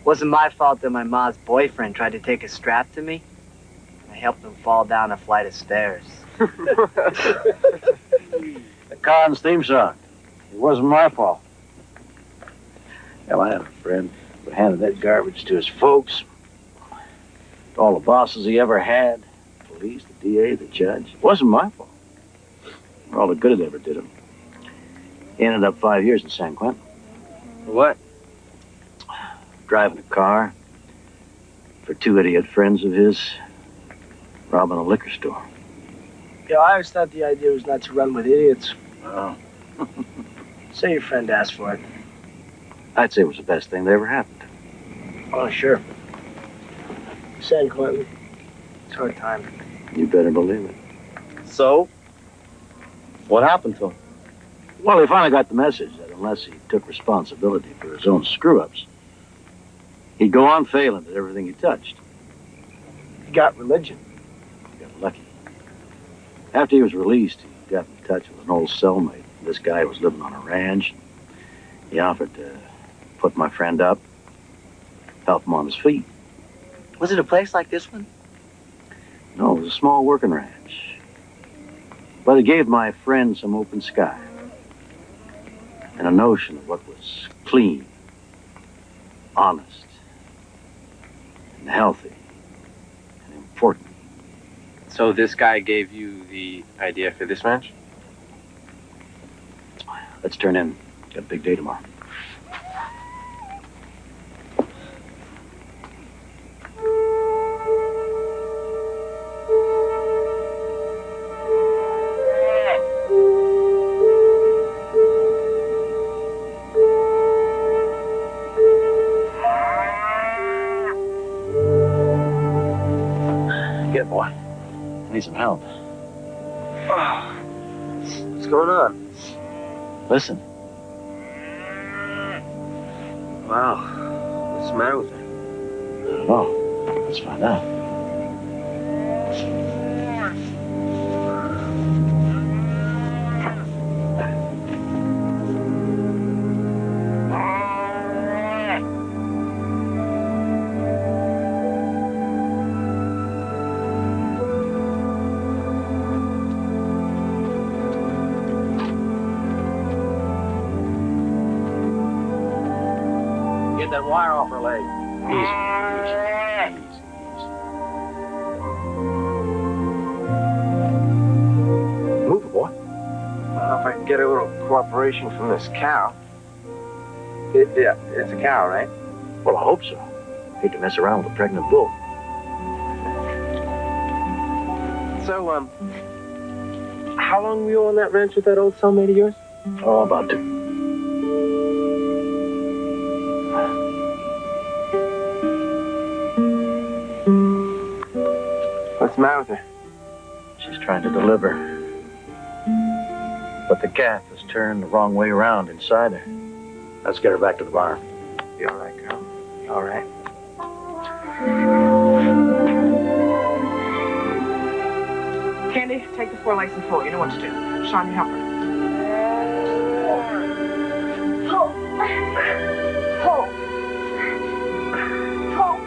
Speaker 11: Wasn't my fault that my mom's boyfriend tried to take a strap to me. I helped him fall down a flight of stairs.
Speaker 8: The Collins theme song. It wasn't my fault. Hell, I had a friend who handed that garbage to his folks. To all the bosses he ever had. Police, the DA, the judge. It wasn't my fault. For all the good it ever did him. He ended up 5 years in San Quentin.
Speaker 11: For what?
Speaker 8: Driving a car for 2 idiot friends of his, robbing a liquor store.
Speaker 2: Yeah, I always thought the idea was not to run with idiots.
Speaker 8: Oh.
Speaker 2: Say your friend asked for it.
Speaker 8: I'd say it was the best thing that ever happened.
Speaker 2: Oh, sure. San Quentin. It's a hard time.
Speaker 8: You better believe it. So? What happened to him? Well, he finally got the message that unless he took responsibility for his own screw-ups, he'd go on failing at everything he touched.
Speaker 2: He got religion.
Speaker 8: He got lucky. After he was released, he got in touch with an old cellmate. This guy was living on a ranch. He offered to put my friend up, help him on his feet.
Speaker 11: Was it a place like this one?
Speaker 8: No, it was a small working ranch. But it gave my friend some open sky and a notion of what was clean, honest, and healthy, and important.
Speaker 9: So this guy gave you the idea for this ranch?
Speaker 8: Let's turn in. Got a big day tomorrow. Get boy. I need some help.
Speaker 2: What's going on?
Speaker 8: Listen.
Speaker 2: Wow. What's the matter with her?
Speaker 8: I don't know. Let's find out. Get that wire off her leg. Easy. Move it, boy.
Speaker 9: Well, if I can get a little cooperation from this cow. Yeah, it's a cow, right?
Speaker 8: Well, I hope so. Hate to mess around with a pregnant bull.
Speaker 9: So, how long were you on that ranch with that old cellmate of yours?
Speaker 8: Oh, about 2.
Speaker 9: What's the matter with her?
Speaker 8: She's trying to deliver. But the calf is turned the wrong way around inside her. Let's get her back to the barn.
Speaker 9: You all right, girl? You all right?
Speaker 10: Candy, take the 4 legs and pull. You know what to do. Sean, you help her.
Speaker 16: Pull. Pull. Pull.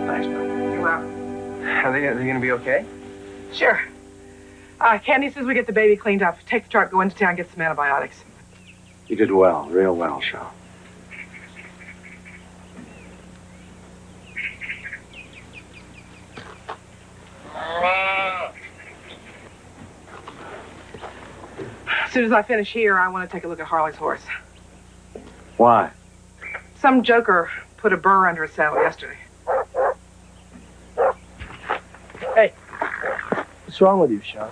Speaker 9: Thanks, bud.
Speaker 10: You're welcome.
Speaker 9: Are they going to be okay?
Speaker 10: Sure. Candy says we get the baby cleaned up. Take the truck, go into town, get some antibiotics.
Speaker 8: You did well, real well, Sean.
Speaker 10: As soon as I finish here, I want to take a look at Harley's horse.
Speaker 8: Why?
Speaker 10: Some joker put a burr under his saddle yesterday.
Speaker 2: Hey, what's wrong with you, Sean?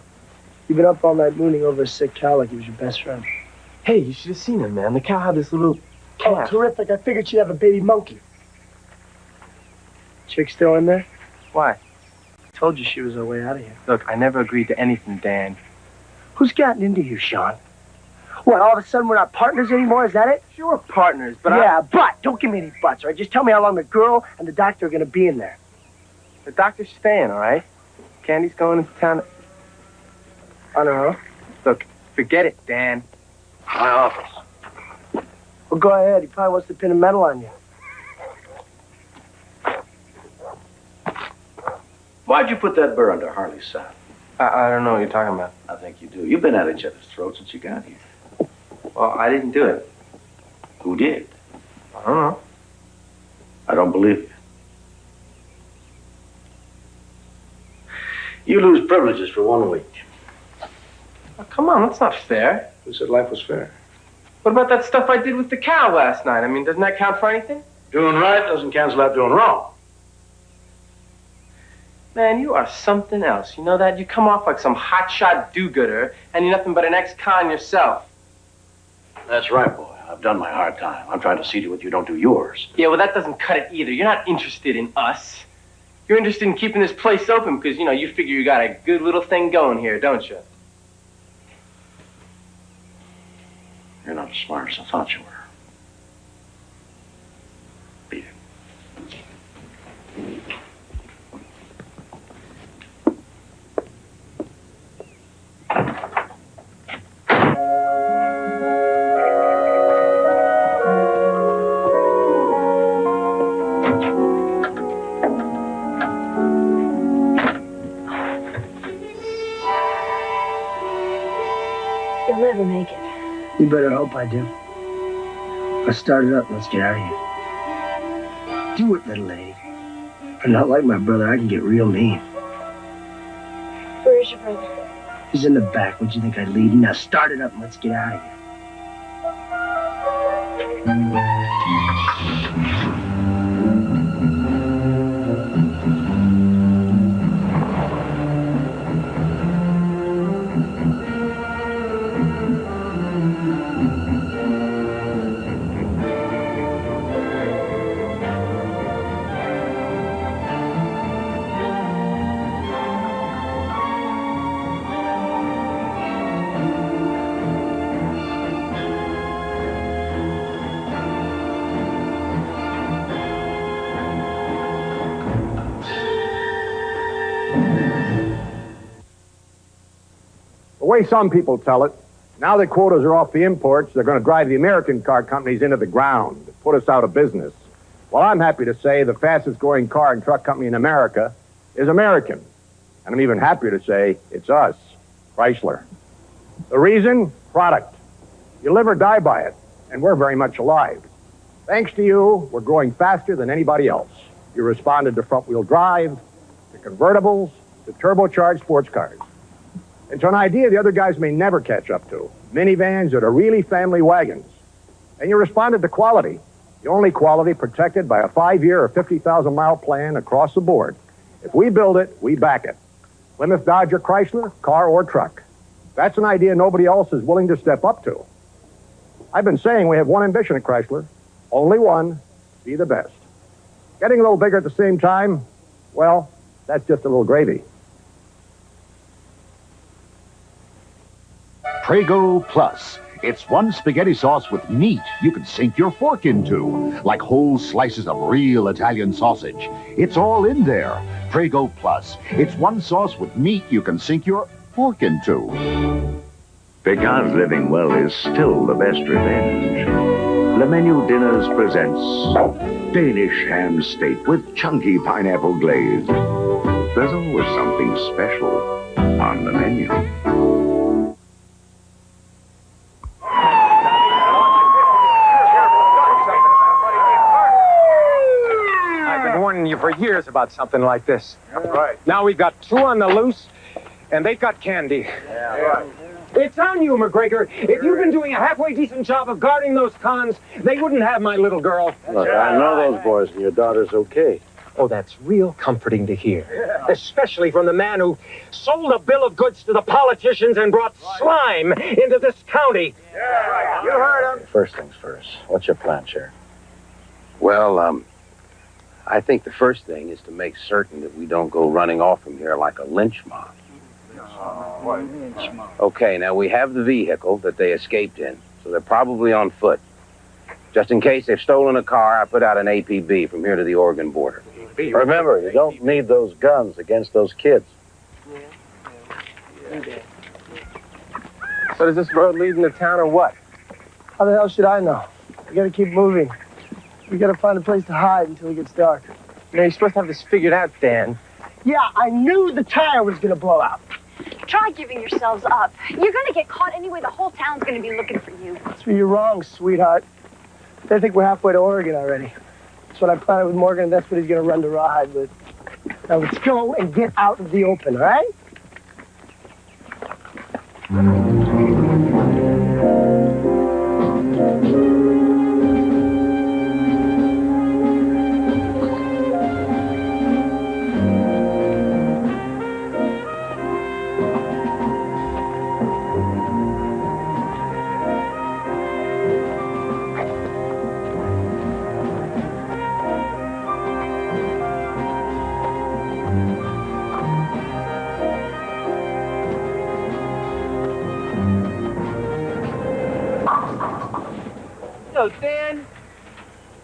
Speaker 2: You've been up all night mooning over a sick cow like he was your best friend.
Speaker 9: Hey, you should have seen him, man. The cow had this little
Speaker 2: Oh,
Speaker 9: calf.
Speaker 2: terrific. I figured she'd have a baby monkey. Chick still in there?
Speaker 9: Why?
Speaker 2: Told you she was on her way out of here.
Speaker 9: Look, I never agreed to anything, Dan.
Speaker 2: Who's gotten into you, Sean? What, all of a sudden we're not partners anymore? Is that it?
Speaker 9: Sure, partners, but
Speaker 2: yeah, but don't give me any buts, all right? Just tell me how long the girl and the doctor are going to be in there.
Speaker 9: The doctor's staying, all right? Candy's going into town.
Speaker 2: On her own?
Speaker 9: Look, forget it, Dan.
Speaker 8: My office.
Speaker 2: Well, go ahead. He probably wants to pin a medal on you.
Speaker 8: Why'd you put that burr under Harley's saddle?
Speaker 9: I don't know what you're talking about.
Speaker 8: I think you do. You've been at each other's throats since you got here.
Speaker 9: Well, I didn't do it.
Speaker 8: Who did?
Speaker 9: I don't know.
Speaker 8: I don't believe you. You lose privileges for 1 week.
Speaker 9: Oh, come on, that's not fair.
Speaker 8: Who said life was fair?
Speaker 9: What about that stuff I did with the cow last night? I mean, doesn't that count for anything?
Speaker 8: Doing right doesn't cancel out doing wrong.
Speaker 9: Man, you are something else. You know that? You come off like some hotshot do-gooder, and you're nothing but an ex-con yourself.
Speaker 8: That's right, boy. I've done my hard time. I'm trying to see to it you don't do yours.
Speaker 9: Yeah, well, that doesn't cut it either. You're not interested in us. You're interested in keeping this place open because, you know, you figure you got a good little thing going here, don't you?
Speaker 8: You're not as smart as I thought you were. Beat it.
Speaker 16: You'll never make it.
Speaker 2: You better hope I do. I started up. Let's get out of here. Do it, little lady. I'm not like my brother. I can get real mean.
Speaker 16: Where is your brother?
Speaker 2: He's in the back. What'd you think I'd leave him? Now start it up and let's get out of here.
Speaker 14: The way some people tell it, now that quotas are off the imports, they're going to drive the American car companies into the ground, put us out of business. Well, I'm happy to say the fastest growing car and truck company in America is American. And I'm even happier to say it's us, Chrysler. The reason? Product. You live or die by it, and we're very much alive. Thanks to you, we're growing faster than anybody else. You responded to front-wheel drive, to convertibles, to turbocharged sports cars. It's an idea the other guys may never catch up to. Minivans that are really family wagons. And you responded to quality. The only quality protected by a 5-year or 50,000-mile plan across the board. If we build it, we back it. Plymouth, Dodge, or Chrysler, car or truck. That's an idea nobody else is willing to step up to. I've been saying we have one ambition at Chrysler. Only one, be the best. Getting a little bigger at the same time, well, that's just a little gravy.
Speaker 4: Prego Plus. It's one spaghetti sauce with meat you can sink your fork into, like whole slices of real Italian sausage. It's all in there. Prego Plus. It's one sauce with meat you can sink your fork into.
Speaker 3: Because living well is still the best revenge. Le Menu Dinners presents Danish ham steak with chunky pineapple glaze. There's always something special on the menu.
Speaker 20: You for years about something like this.
Speaker 14: That's right.
Speaker 20: Now we've got 2 on the loose, and they've got candy.
Speaker 14: Yeah, right.
Speaker 20: It's on you, McGregor. If you've been doing a halfway decent job of guarding those cons, they wouldn't have my little girl.
Speaker 8: Look, I know those boys, and your daughter's okay.
Speaker 20: Oh, that's real comforting to hear. Especially from the man who sold a bill of goods to the politicians and brought slime into this county.
Speaker 8: Yeah, you heard him. First things first. What's your plan, Sheriff? Well, I think the first thing is to make certain that we don't go running off from here like a lynch mob. Okay, now we have the vehicle that they escaped in, so they're probably on foot. Just in case they've stolen a car, I put out an APB from here to the Oregon border. Remember, you don't need those guns against those kids.
Speaker 9: So does this road lead into town or what?
Speaker 2: How the hell should I know? We gotta keep moving. We gotta find a place to hide until it gets dark.
Speaker 9: You know, you're supposed to have this figured out, Dan.
Speaker 2: Yeah, I knew the tire was gonna blow out.
Speaker 16: Try giving yourselves up. You're gonna get caught anyway. The whole town's gonna be looking for you.
Speaker 2: So you're wrong, sweetheart. They think we're halfway to Oregon already. That's what I planned with Morgan, and that's what he's gonna run to Rawhide with. Now let's go and get out of the open, all right?
Speaker 9: window, Dan.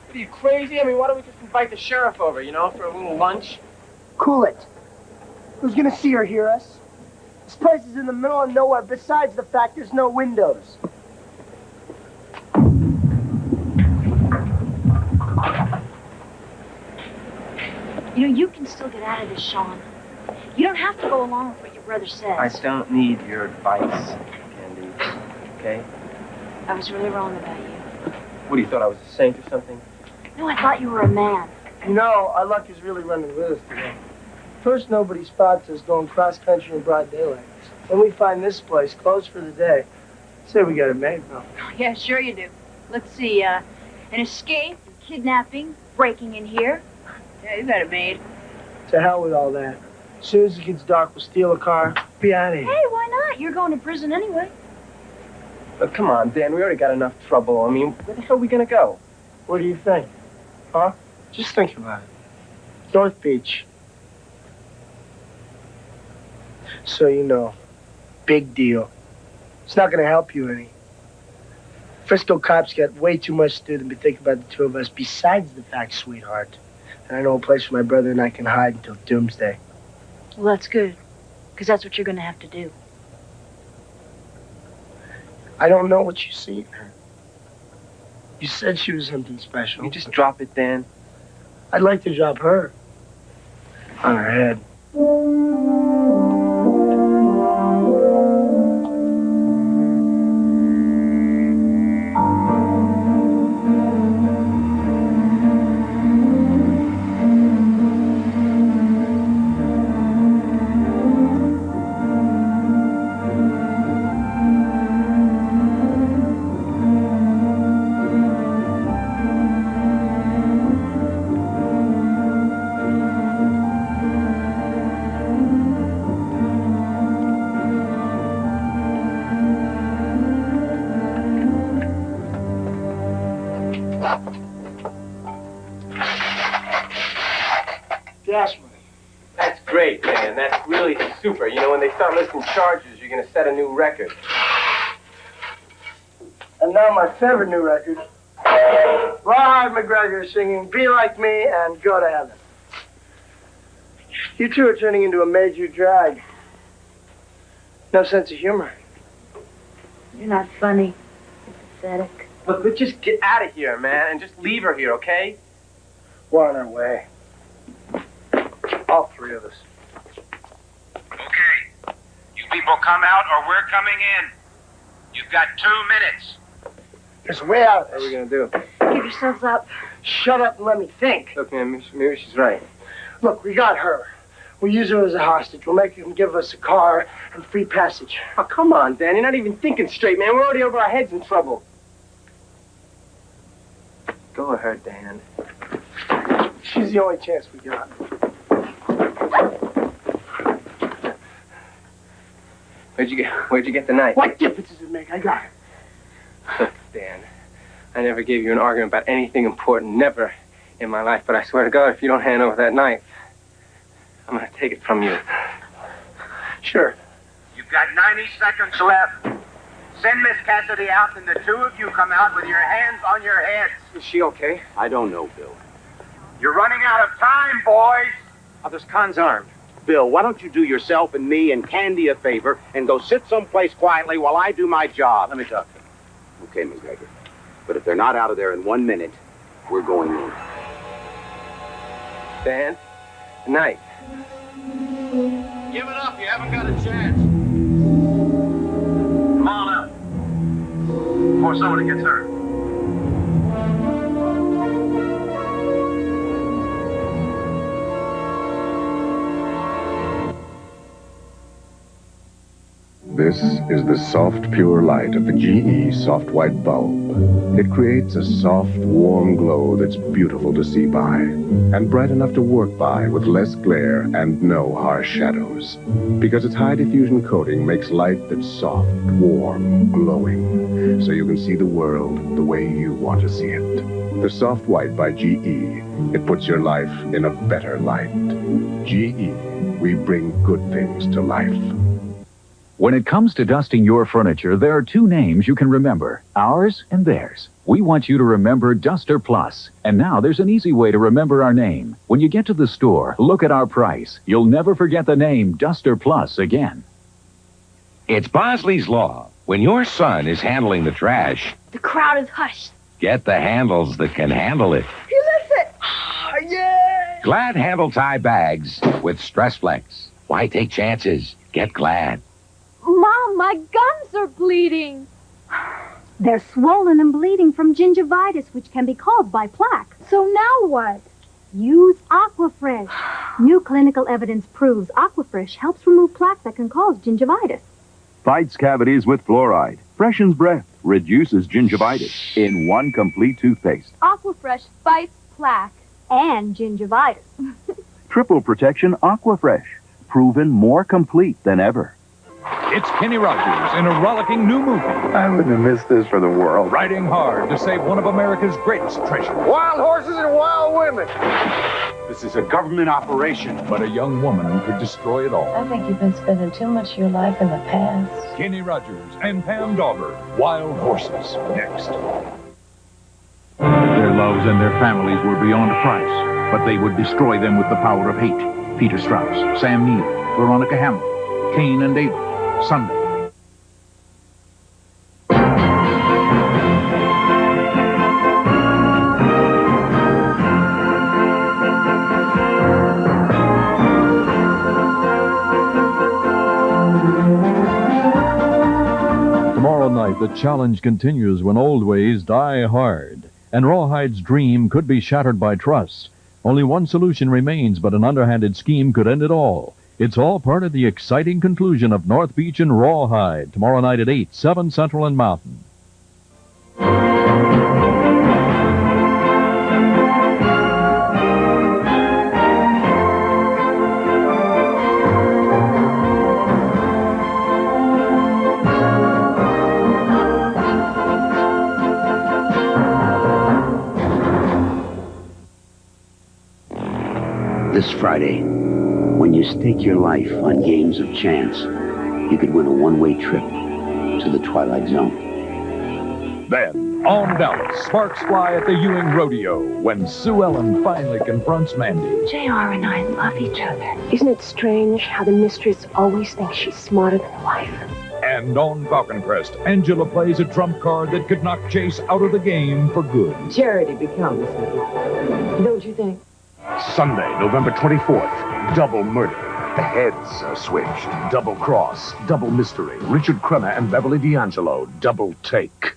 Speaker 9: What are you, crazy? I mean, why don't we just invite the sheriff over, you know, for a little lunch?
Speaker 2: Cool it. Who's gonna see or hear us? This place is in the middle of nowhere, besides the fact there's no windows.
Speaker 16: You know, you can still get out of this, Sean. You don't have to go along with what your brother says.
Speaker 9: I don't need your advice, Candy. Okay?
Speaker 16: I was really wrong about you.
Speaker 9: What, you thought I was a saint or something?
Speaker 16: No, I thought you were a man.
Speaker 2: You know, our luck is really running with us today. First, nobody spots us going cross-country in broad daylight. Then we find this place closed for the day. Say we got it made, though.
Speaker 16: Yeah, sure you do. Let's see, an escape, kidnapping, breaking in here. Yeah, you got it made.
Speaker 2: To hell with all that. As soon as it gets dark, we'll steal a car, be out of here.
Speaker 16: Hey, why not? You're going to prison anyway.
Speaker 9: But come on, Dan, we already got enough trouble. I mean, where the hell are we gonna go?
Speaker 2: What do you think? Huh? Just think about it. North Beach. So you know, big deal. It's not gonna help you any. Frisco cops got way too much to do than be thinking about the two of us, besides the fact, sweetheart. And I know a place where my brother and I can hide until doomsday.
Speaker 16: Well, that's good, because that's what you're going to have to do.
Speaker 2: I don't know what you see in her. You said she was something special.
Speaker 9: You just drop it, Dan.
Speaker 2: I'd like to drop her. On her head.
Speaker 9: That's great, man. That's really super. You know, when they start listing charges, you're going to set a new record.
Speaker 2: And now my favorite new record. Rawhide McGregor singing Be Like Me and Go to Heaven. You two are turning into a major drag. No sense of humor.
Speaker 16: You're not funny. You're pathetic.
Speaker 9: Look, let's just get out of here, man, and just leave her here, okay?
Speaker 2: We're on our way. All three of us.
Speaker 5: Okay. You people come out or we're coming in. You've got 2 minutes.
Speaker 2: There's a way out.
Speaker 9: What are we going to do?
Speaker 16: Give yourselves up.
Speaker 2: Shut up and let me think.
Speaker 9: Look, man, maybe she's right.
Speaker 2: Look, we got her. We'll use her as a hostage. We'll make him give us a car and free passage.
Speaker 9: Oh, come on, Dan. You're not even thinking straight, man. We're already over our heads in trouble. Go ahead, Dan.
Speaker 2: She's the only chance we got.
Speaker 9: Where'd you get the knife?
Speaker 2: What difference does it make? I got it.
Speaker 9: Look, Dan, I never gave you an argument about anything important. Never in my life. But I swear to God, if you don't hand over that knife, I'm going to take it from you.
Speaker 2: Sure.
Speaker 5: You've got 90 seconds left. Send Miss Cassidy out and the two of you come out with your hands on your heads.
Speaker 20: Is she okay?
Speaker 24: I don't know, Bill.
Speaker 5: You're running out of time, boys.
Speaker 20: Oh, this con's armed. Bill, why don't you do yourself and me and Candy a favor and go sit someplace quietly while I do my job? Let me talk to him.
Speaker 24: Okay, McGregor. But if they're not out of there in 1 minute, we're going in.
Speaker 9: Dan, the knife.
Speaker 5: Give it up. You haven't got a chance. Come on out. Before somebody gets hurt.
Speaker 1: This is the soft, pure light of the GE soft white bulb. It creates a soft, warm glow that's beautiful to see by, and bright enough to work by with less glare and no harsh shadows. Because its high diffusion coating makes light that's soft, warm, glowing, so you can see the world the way you want to see it. The soft white by GE. It puts your life in a better light. GE, we bring good things to life.
Speaker 7: When it comes to dusting your furniture, there are two names you can remember, ours and theirs. We want you to remember Duster Plus. And now there's an easy way to remember our name. When you get to the store, look at our price. You'll never forget the name Duster Plus again.
Speaker 24: It's Bosley's Law. When your son is handling the trash,
Speaker 16: The crowd is hushed.
Speaker 24: get the handles that can handle it.
Speaker 16: He lifts it. Oh, yeah.
Speaker 24: Glad handle tie bags with Stress Flex. Why take chances? Get Glad.
Speaker 16: Mom, my gums are bleeding. They're swollen and bleeding from gingivitis, which can be caused by plaque. So now what? Use Aquafresh. New clinical evidence proves Aquafresh helps remove plaque that can cause gingivitis.
Speaker 17: Fights cavities with fluoride. Freshens breath. Reduces gingivitis. In one complete toothpaste.
Speaker 16: Aquafresh fights plaque and gingivitis.
Speaker 17: Triple protection Aquafresh. Proven more complete than ever.
Speaker 6: It's Kenny Rogers in a rollicking new movie.
Speaker 17: I wouldn't have missed this for the world.
Speaker 6: Riding hard to save one of America's greatest treasures.
Speaker 14: Wild horses and wild women.
Speaker 17: This is a government operation.
Speaker 6: But a young woman could destroy it all.
Speaker 10: I think you've been spending too much of your life in the past.
Speaker 6: Kenny Rogers and Pam Dauber. Wild Horses. Next.
Speaker 18: Their loves and their families were beyond price, but they would destroy them with the power of hate. Peter Strauss, Sam Neill, Veronica Hamilton, Cain and Abel. Sunday.
Speaker 25: Tomorrow night, the challenge continues when old ways die hard, and Rawhide's dream could be shattered by trust. Only one solution remains, but an underhanded scheme could end it all. It's all part of the exciting conclusion of North Beach and Rawhide, tomorrow night at 8, 7 Central and Mountain.
Speaker 19: This Friday, when you stake your life on games of chance, you could win a one-way trip to the Twilight Zone.
Speaker 6: Then, on Dallas, sparks fly at the Ewing Rodeo when Sue Ellen finally confronts Mandy.
Speaker 10: JR and I love each other. Isn't it strange how the mistress always thinks she's smarter than the wife?
Speaker 6: And on Falcon Crest, Angela plays a trump card that could knock Chase out of the game for good.
Speaker 10: Charity becomes, don't you think?
Speaker 4: Sunday, November 24th, double murder. The heads are switched. Double cross, double mystery. Richard Crenna and Beverly D'Angelo, double take.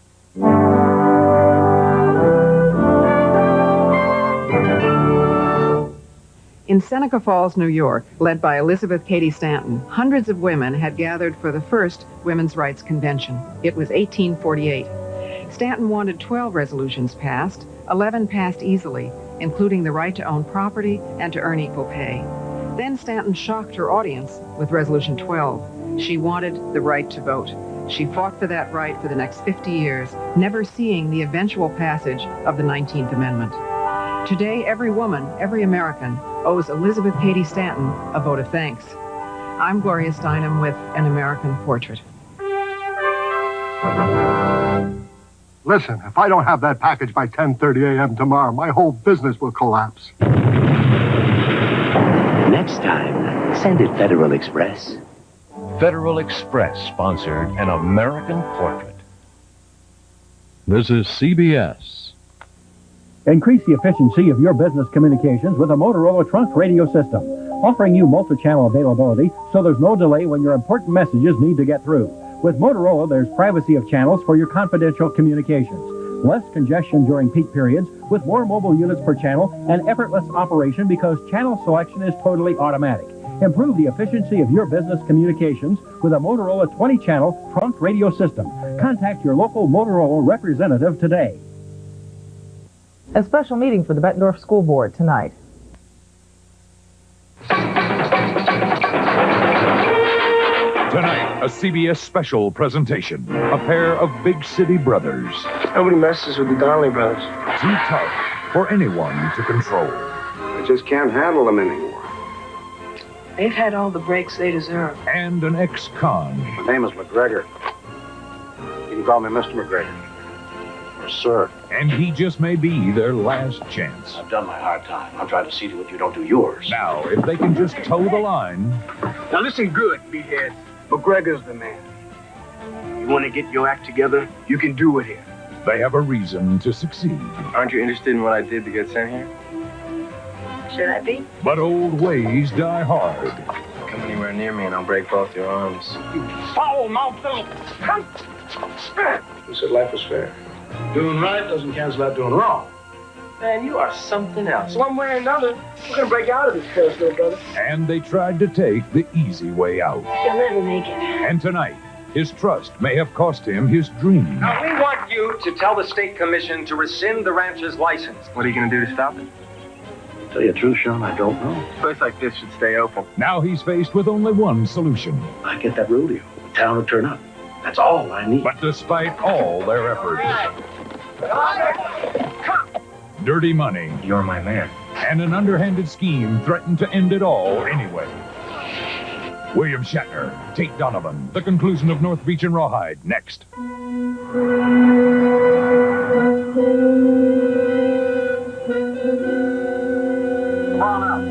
Speaker 21: In Seneca Falls, New York, led by Elizabeth Cady Stanton, hundreds of women had gathered for the first Women's Rights Convention. It was 1848. Stanton wanted 12 resolutions passed. 11 passed easily, including the right to own property and to earn equal pay. Then Stanton shocked her audience with Resolution 12. She wanted the right to vote. She fought for that right for the next 50 years, never seeing the eventual passage of the 19th Amendment. Today, every woman, every American, owes Elizabeth Cady Stanton a vote of thanks. I'm Gloria Steinem with An American Portrait.
Speaker 22: Listen, if I don't have that package by 10:30 a.m. tomorrow, my whole business will collapse.
Speaker 19: Next time, send it Federal Express.
Speaker 25: Federal Express sponsored An American Portrait. This is CBS.
Speaker 23: Increase the efficiency of your business communications with a Motorola trunk radio system, offering you multi-channel availability so there's no delay when your important messages need to get through. With Motorola, there's privacy of channels for your confidential communications, less congestion during peak periods with more mobile units per channel, and effortless operation because channel selection is totally automatic. Improve the efficiency of your business communications with a Motorola 20-channel trunk radio system. Contact your local Motorola representative today.
Speaker 28: A special meeting for the Bettendorf School Board tonight.
Speaker 6: Tonight, a CBS special presentation. A pair of big city brothers.
Speaker 12: Nobody messes with the Donnelly brothers.
Speaker 6: Too tough for anyone to control.
Speaker 13: I just can't handle them anymore.
Speaker 12: They've had all the breaks they deserve.
Speaker 18: And an ex-con.
Speaker 2: My name is McGregor. You can call me Mr. McGregor. Or sir.
Speaker 18: And he just may be their last chance.
Speaker 2: I've done my hard time. I'm trying to see to it you don't do yours.
Speaker 18: Now, if they can just toe the line.
Speaker 3: Now listen good, meathead. McGregor's the man. You want to get your act together? You can do it here.
Speaker 18: They have a reason to succeed.
Speaker 9: Aren't you interested in what I did to get sent here?
Speaker 10: Should I be?
Speaker 18: But old ways die hard.
Speaker 9: Come anywhere near me and I'll break both your arms.
Speaker 3: You foul-mouthed little cunt!
Speaker 2: Who said life was fair? Doing right doesn't cancel out doing wrong.
Speaker 9: Man, you are something else. One way or another, we're gonna break out of this curse, little brother.
Speaker 18: And they tried to take the easy way out.
Speaker 10: You'll never make it.
Speaker 18: And tonight, his trust may have cost him his dream.
Speaker 8: Now, we want you to tell the state commission to rescind the rancher's license.
Speaker 9: What are you gonna do to stop it?
Speaker 2: Tell you the truth, Sean, I don't know.
Speaker 9: A place like this should stay open.
Speaker 18: Now he's faced with only one solution.
Speaker 2: I get that rodeo. The town will turn up. That's all I need.
Speaker 18: But despite all their efforts, dirty money,
Speaker 9: you're my man,
Speaker 18: and an underhanded scheme threatened to end it all anyway. William Shatner, Tate Donovan, the conclusion of North Beach and Rawhide, next.
Speaker 3: Come on out.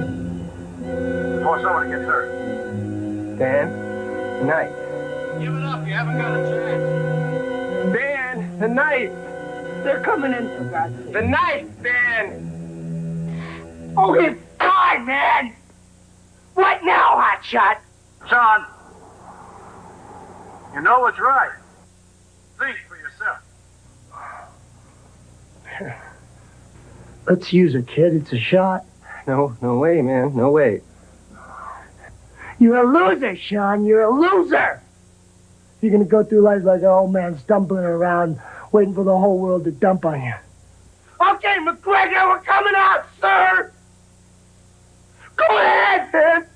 Speaker 3: Before somebody gets hurt.
Speaker 9: Dan, tonight.
Speaker 3: Give it up. You haven't got a chance.
Speaker 9: Dan, tonight.
Speaker 3: They're coming in, for God's sake.
Speaker 9: The knife, Dan!
Speaker 3: Oh, it's time, man! What now, hotshot? Son, you know what's right. Think for yourself.
Speaker 11: Let's use it, kid. It's a shot.
Speaker 9: No way, man. No way.
Speaker 11: You're a loser, Sean. You're a loser. You're gonna go through life like an old man stumbling around, waiting for the whole world to dump on you.
Speaker 3: Okay, McGregor, we're coming out, sir! Go ahead, man!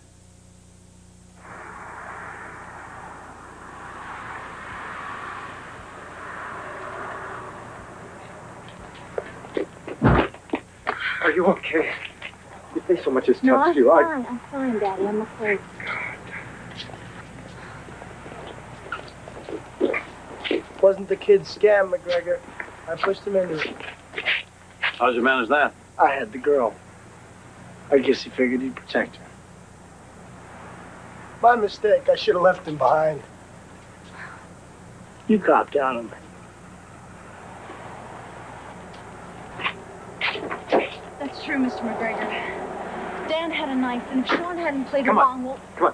Speaker 9: Are you okay? Your face so much as
Speaker 16: No,
Speaker 9: touched
Speaker 16: I'm
Speaker 9: you.
Speaker 16: fine. I'm fine, Daddy. I'm afraid.
Speaker 11: Wasn't the kid's scam, McGregor. I pushed him into it.
Speaker 2: How'd you manage that?
Speaker 11: I had the girl. I guess he figured he'd protect her. My mistake. I should have left him behind. You copped out on me.
Speaker 16: That's true, Mr. McGregor. Dan had a knife, and if Sean hadn't played
Speaker 9: Come
Speaker 16: along, well...
Speaker 9: Come on.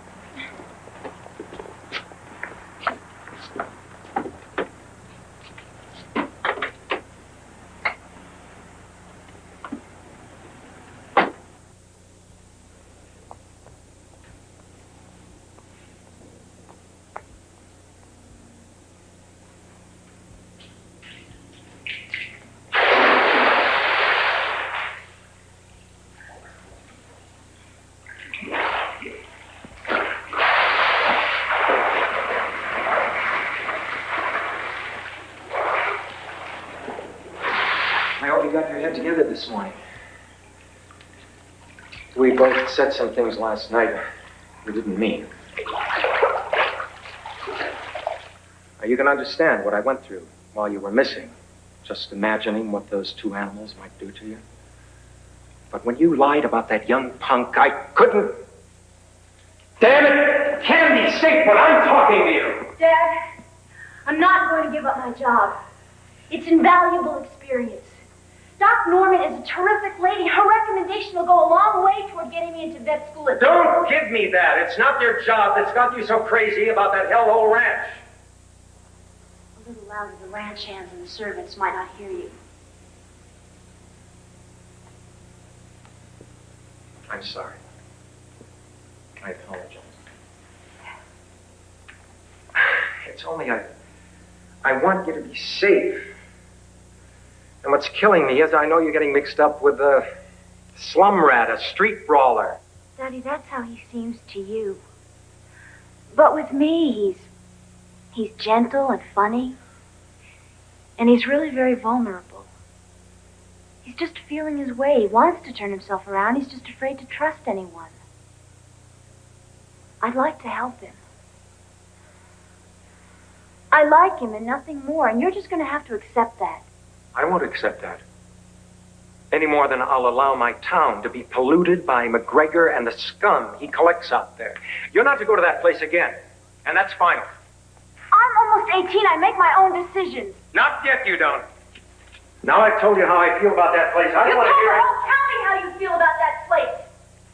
Speaker 8: I hope you got your head together this morning. We both said some things last night we didn't mean. Now, you can understand what I went through while you were missing, just imagining what those two animals might do to you. But when you lied about that young punk, I couldn't... Damn it! Candy, think when I'm talking to you!
Speaker 16: Dad, I'm not going to give up my job. It's invaluable experience. Doc Norman is a terrific lady. Her recommendation will go a long way toward getting me into vet school at...
Speaker 8: Don't give me that. It's not your job that's got you so crazy about that hellhole ranch.
Speaker 16: A little louder, the ranch hands and the servants might not hear you.
Speaker 8: I'm sorry. I apologize. It's only I want you to be safe. And what's killing me is I know you're getting mixed up with a slum rat, a street brawler.
Speaker 16: Daddy, that's how he seems to you. But with me, he's gentle and funny. And he's really very vulnerable. He's just feeling his way. He wants to turn himself around. He's just afraid to trust anyone.
Speaker 1: I'd like to help him. I like him and nothing more, and you're just going to have to accept that.
Speaker 8: I won't accept that. Any more than I'll allow my town to be polluted by McGregor and the scum he collects out there. You're not to go to that place again, and that's final.
Speaker 1: I'm almost 18. I make my own decisions.
Speaker 8: Not yet, you don't. Now I've told you how I feel about that place. I
Speaker 1: You
Speaker 8: want to
Speaker 1: told
Speaker 8: hear
Speaker 1: the
Speaker 8: it.
Speaker 1: whole county how you feel about that place.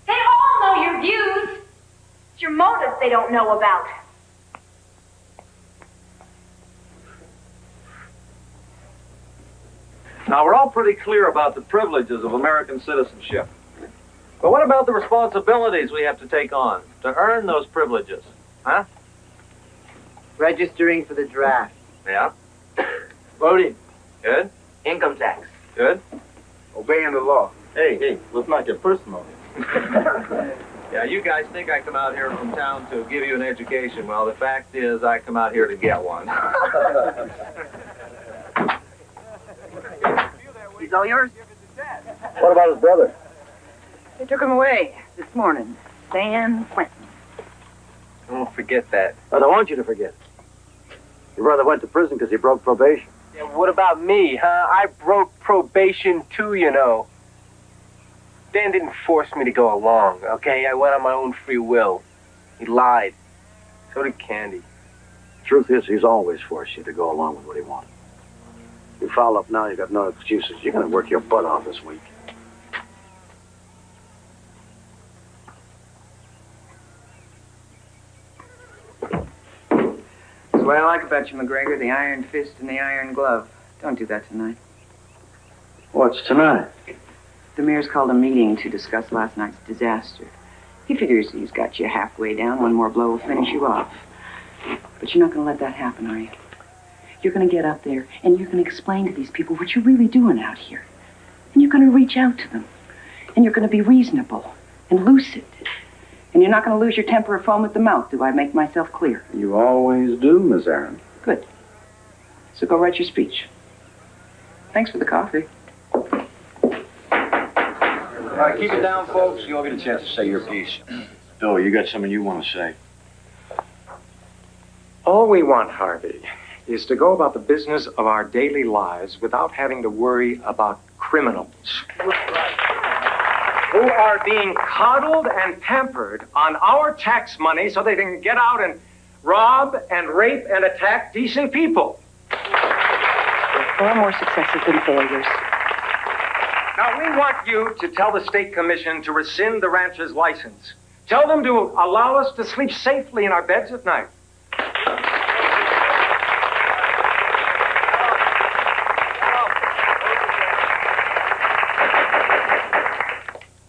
Speaker 1: They all know your views. It's your motives they don't know about.
Speaker 5: Now, we're all pretty clear about the privileges of American citizenship. But what about the responsibilities we have to take on to earn those privileges? Huh?
Speaker 7: Registering for the draft.
Speaker 5: Yeah?
Speaker 7: Voting.
Speaker 5: Good?
Speaker 7: Income tax.
Speaker 5: Good?
Speaker 7: Obeying the law.
Speaker 5: Hey, let's not get personal. Yeah, you guys think I come out here from town to give you an education. Well, the fact is I come out here to get one.
Speaker 10: He's all yours.
Speaker 7: What about his brother?
Speaker 10: They took him away this morning. San Quentin.
Speaker 7: Don't forget that.
Speaker 2: I don't want you to forget. Your brother went to prison because he broke probation.
Speaker 7: Yeah, what about me, huh? I broke probation too, you know. Dan didn't force me to go along, okay? I went on my own free will. He lied. So did Candy.
Speaker 2: Truth is, he's always forced you to go along with what he wanted. You foul up now, you got no excuses. You're going to work your butt off this week.
Speaker 10: That's what I like about you, McGregor, the iron fist and the iron glove. Don't do that tonight.
Speaker 2: What's tonight?
Speaker 10: The mayor's called a meeting to discuss last night's disaster. He figures he's got you halfway down. One more blow will finish you off. But you're not going to let that happen, are you? You're going to get up there and you're going to explain to these people what you're really doing out here. And you're going to reach out to them. And you're going to be reasonable and lucid. And you're not going to lose your temper or foam at the mouth. Do I make myself clear?
Speaker 2: You always do, Miss Aaron.
Speaker 10: Good. So go write your speech. Thanks for the coffee.
Speaker 2: All right, keep it down, folks. You all get a chance to say your piece. Bill, you got something you want to say.
Speaker 8: All we want, Harvey, is to go about the business of our daily lives without having to worry about criminals who are being coddled and pampered on our tax money so they can get out and rob and rape and attack decent people.
Speaker 10: There are far more successes than failures.
Speaker 8: Now, we want you to tell the state commission to rescind the rancher's license. Tell them to allow us to sleep safely in our beds at night.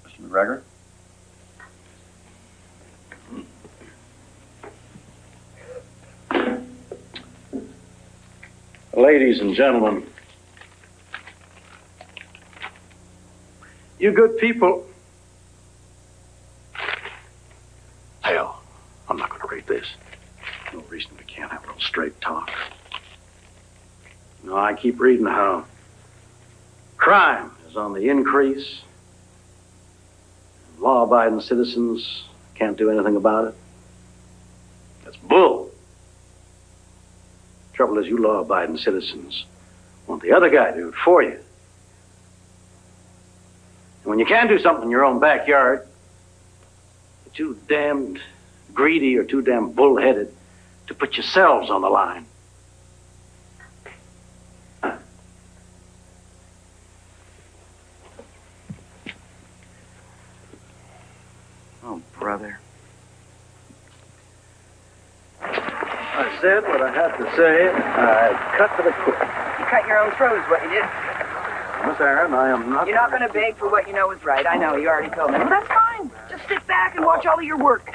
Speaker 2: Mr. McGregor? Ladies and gentlemen, you good people. Hell, I'm not going to read this. No reason we can't have a little straight talk. No, I keep reading how crime is on the increase. Law-abiding citizens can't do anything about it. That's bull. Trouble is, you law-abiding citizens want the other guy to do it for you. And when you can't do something in your own backyard, you're too damned greedy or too damn bullheaded to put yourselves on the line.
Speaker 10: Oh, brother.
Speaker 2: I said what I had to say. I cut to the quick.
Speaker 10: You cut your own throat is what you did.
Speaker 2: Miss Aaron, I am not...
Speaker 10: You're not going to beg for what you know is right. I know, you already told me. Well, that's fine. Just sit back and watch all of your work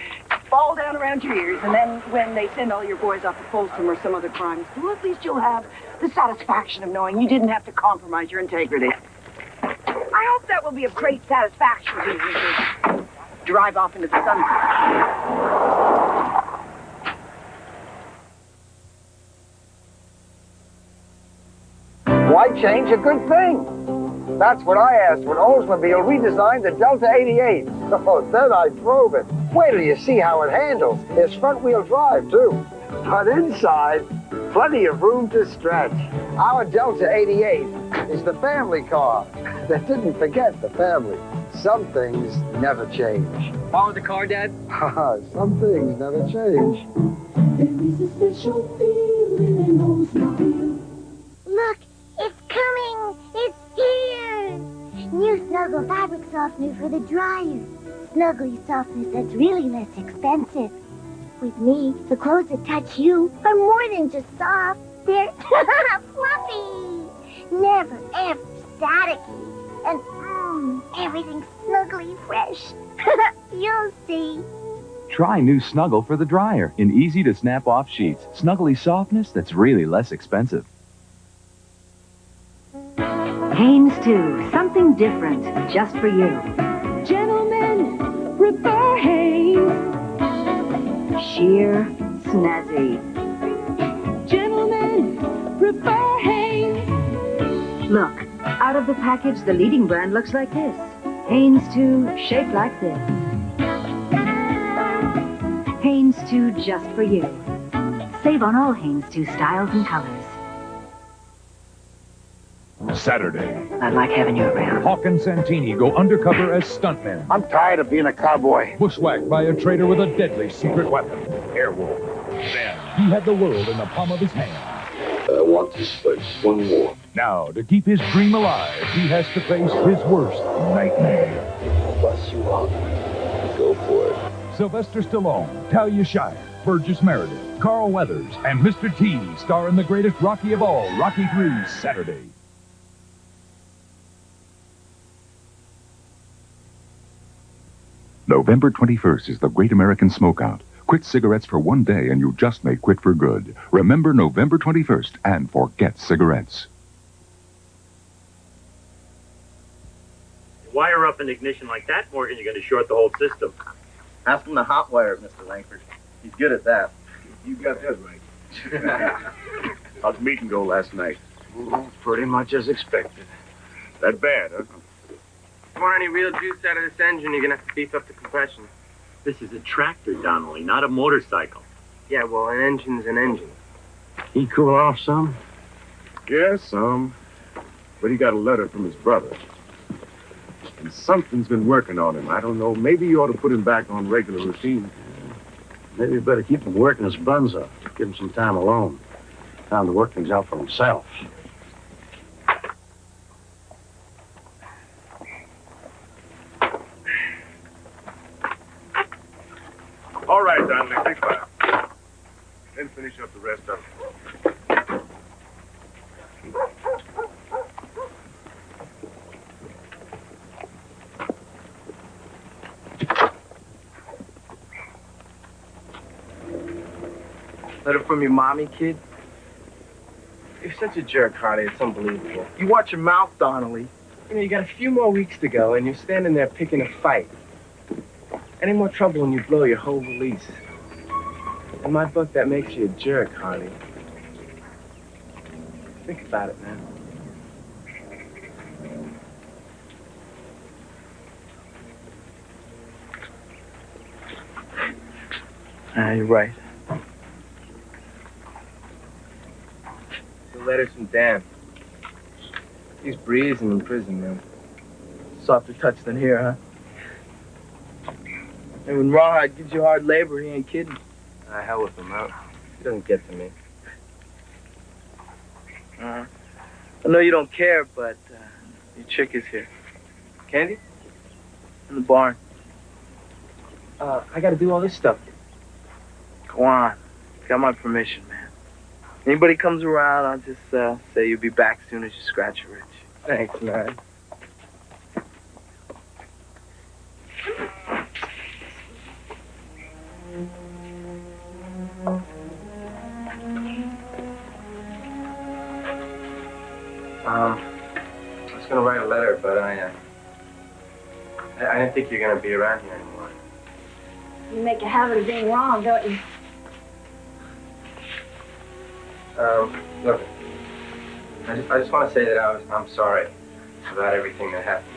Speaker 10: fall down around your ears, and then when they send all your boys off to Folsom or some other crime school, at least you'll have the satisfaction of knowing you didn't have to compromise your integrity. I hope that will be of great satisfaction to you as you drive off into the sunset.
Speaker 14: Why change a good thing?
Speaker 4: That's what I asked when Oldsmobile redesigned the Delta 88. Oh, then I drove it. Wait till you see how it handles. It's front-wheel drive, too. But inside, plenty of room to stretch. Our Delta 88 is the family car that didn't forget the family. Some things never change.
Speaker 7: Borrow the car, Dad?
Speaker 4: Some things never change.
Speaker 15: There is a special feeling in Oldsmobile.
Speaker 17: Look, it's coming. It's here. New Snuggle fabric softener for the dryer. Snuggly softness that's really less expensive. With me, the clothes that touch you are more than just soft. They're fluffy. Never, ever staticky. And everything's snuggly fresh. You'll see.
Speaker 20: Try new Snuggle for the dryer in easy-to-snap-off sheets. Snuggly softness that's really less expensive.
Speaker 21: Hanes 2, something different, just for you.
Speaker 15: Gentlemen, prefer Hanes.
Speaker 21: Sheer, snazzy.
Speaker 15: Gentlemen, prefer Hanes.
Speaker 21: Look, out of the package, the leading brand looks like this. Hanes 2, shaped like this. Hanes 2, just for you. Save on all Hanes 2 styles and colors.
Speaker 6: Saturday.
Speaker 21: I like having you around.
Speaker 6: Hawk and Santini go undercover as stuntmen.
Speaker 22: I'm tired of being a cowboy.
Speaker 6: Bushwhacked by a traitor with a deadly secret weapon, Airwolf. Then he had the world in the palm of his hand.
Speaker 13: I want this place one more.
Speaker 6: Now, to keep his dream alive, he has to face his worst nightmare.
Speaker 13: Bust you out. Go for it.
Speaker 6: Sylvester Stallone, Talia Shire, Burgess Meredith, Carl Weathers, and Mr. T star in the greatest Rocky of all, Rocky III, Saturday.
Speaker 18: November 21st is the Great American Smokeout. Quit cigarettes for one day and you just may quit for good. Remember November 21st and forget cigarettes.
Speaker 24: Wire up an ignition like that, Morgan, you're going to short the whole system.
Speaker 9: Ask him to hot wire it, Mr. Langford. He's good at that.
Speaker 13: You got that right. How'd the meeting go last night?
Speaker 3: Pretty much as expected.
Speaker 13: That bad, huh?
Speaker 7: If you want any real juice out of this engine, you're going to have to beef up the compression.
Speaker 24: This is a tractor, Donnelly, not a motorcycle.
Speaker 7: Yeah, well, an engine's an engine.
Speaker 3: He cool off some?
Speaker 13: Yeah, some. But he got a letter from his brother. And something's been working on him. I don't know. Maybe you ought to put him back on regular routine.
Speaker 2: Maybe we better keep him working his buns off. Give him some time alone. Time to work things out for himself.
Speaker 13: All right, Donnelly, take 5. Then finish up the rest of it.
Speaker 7: Letter from your mommy, kid? You're such a jerk, Hardy. It's unbelievable. You watch your mouth, Donnelly. You know, you got a few more weeks to go, and you're standing there picking a fight. Any more trouble and you blow your whole release. In my book, that makes you a jerk, Hardy. Think about it, man. You're right. The letter's from Dan. He's breezing in prison, man.
Speaker 12: Softer touch than here, huh? And when Rawhide gives you hard labor, he ain't kidding.
Speaker 7: Hell with him, huh? He doesn't get to me.
Speaker 12: I know you don't care, but your chick is here.
Speaker 7: Candy?
Speaker 12: In the barn.
Speaker 7: I gotta do all this stuff.
Speaker 12: Go on. Got my permission, man. Anybody comes around, I'll just say you'll be back soon as you scratch your itch.
Speaker 7: Thanks, man. I was gonna write a letter, but I didn't think you're gonna be around here anymore.
Speaker 1: You make a habit of being wrong, don't you?
Speaker 7: Look, I just want to say that I'm sorry. about everything that happened.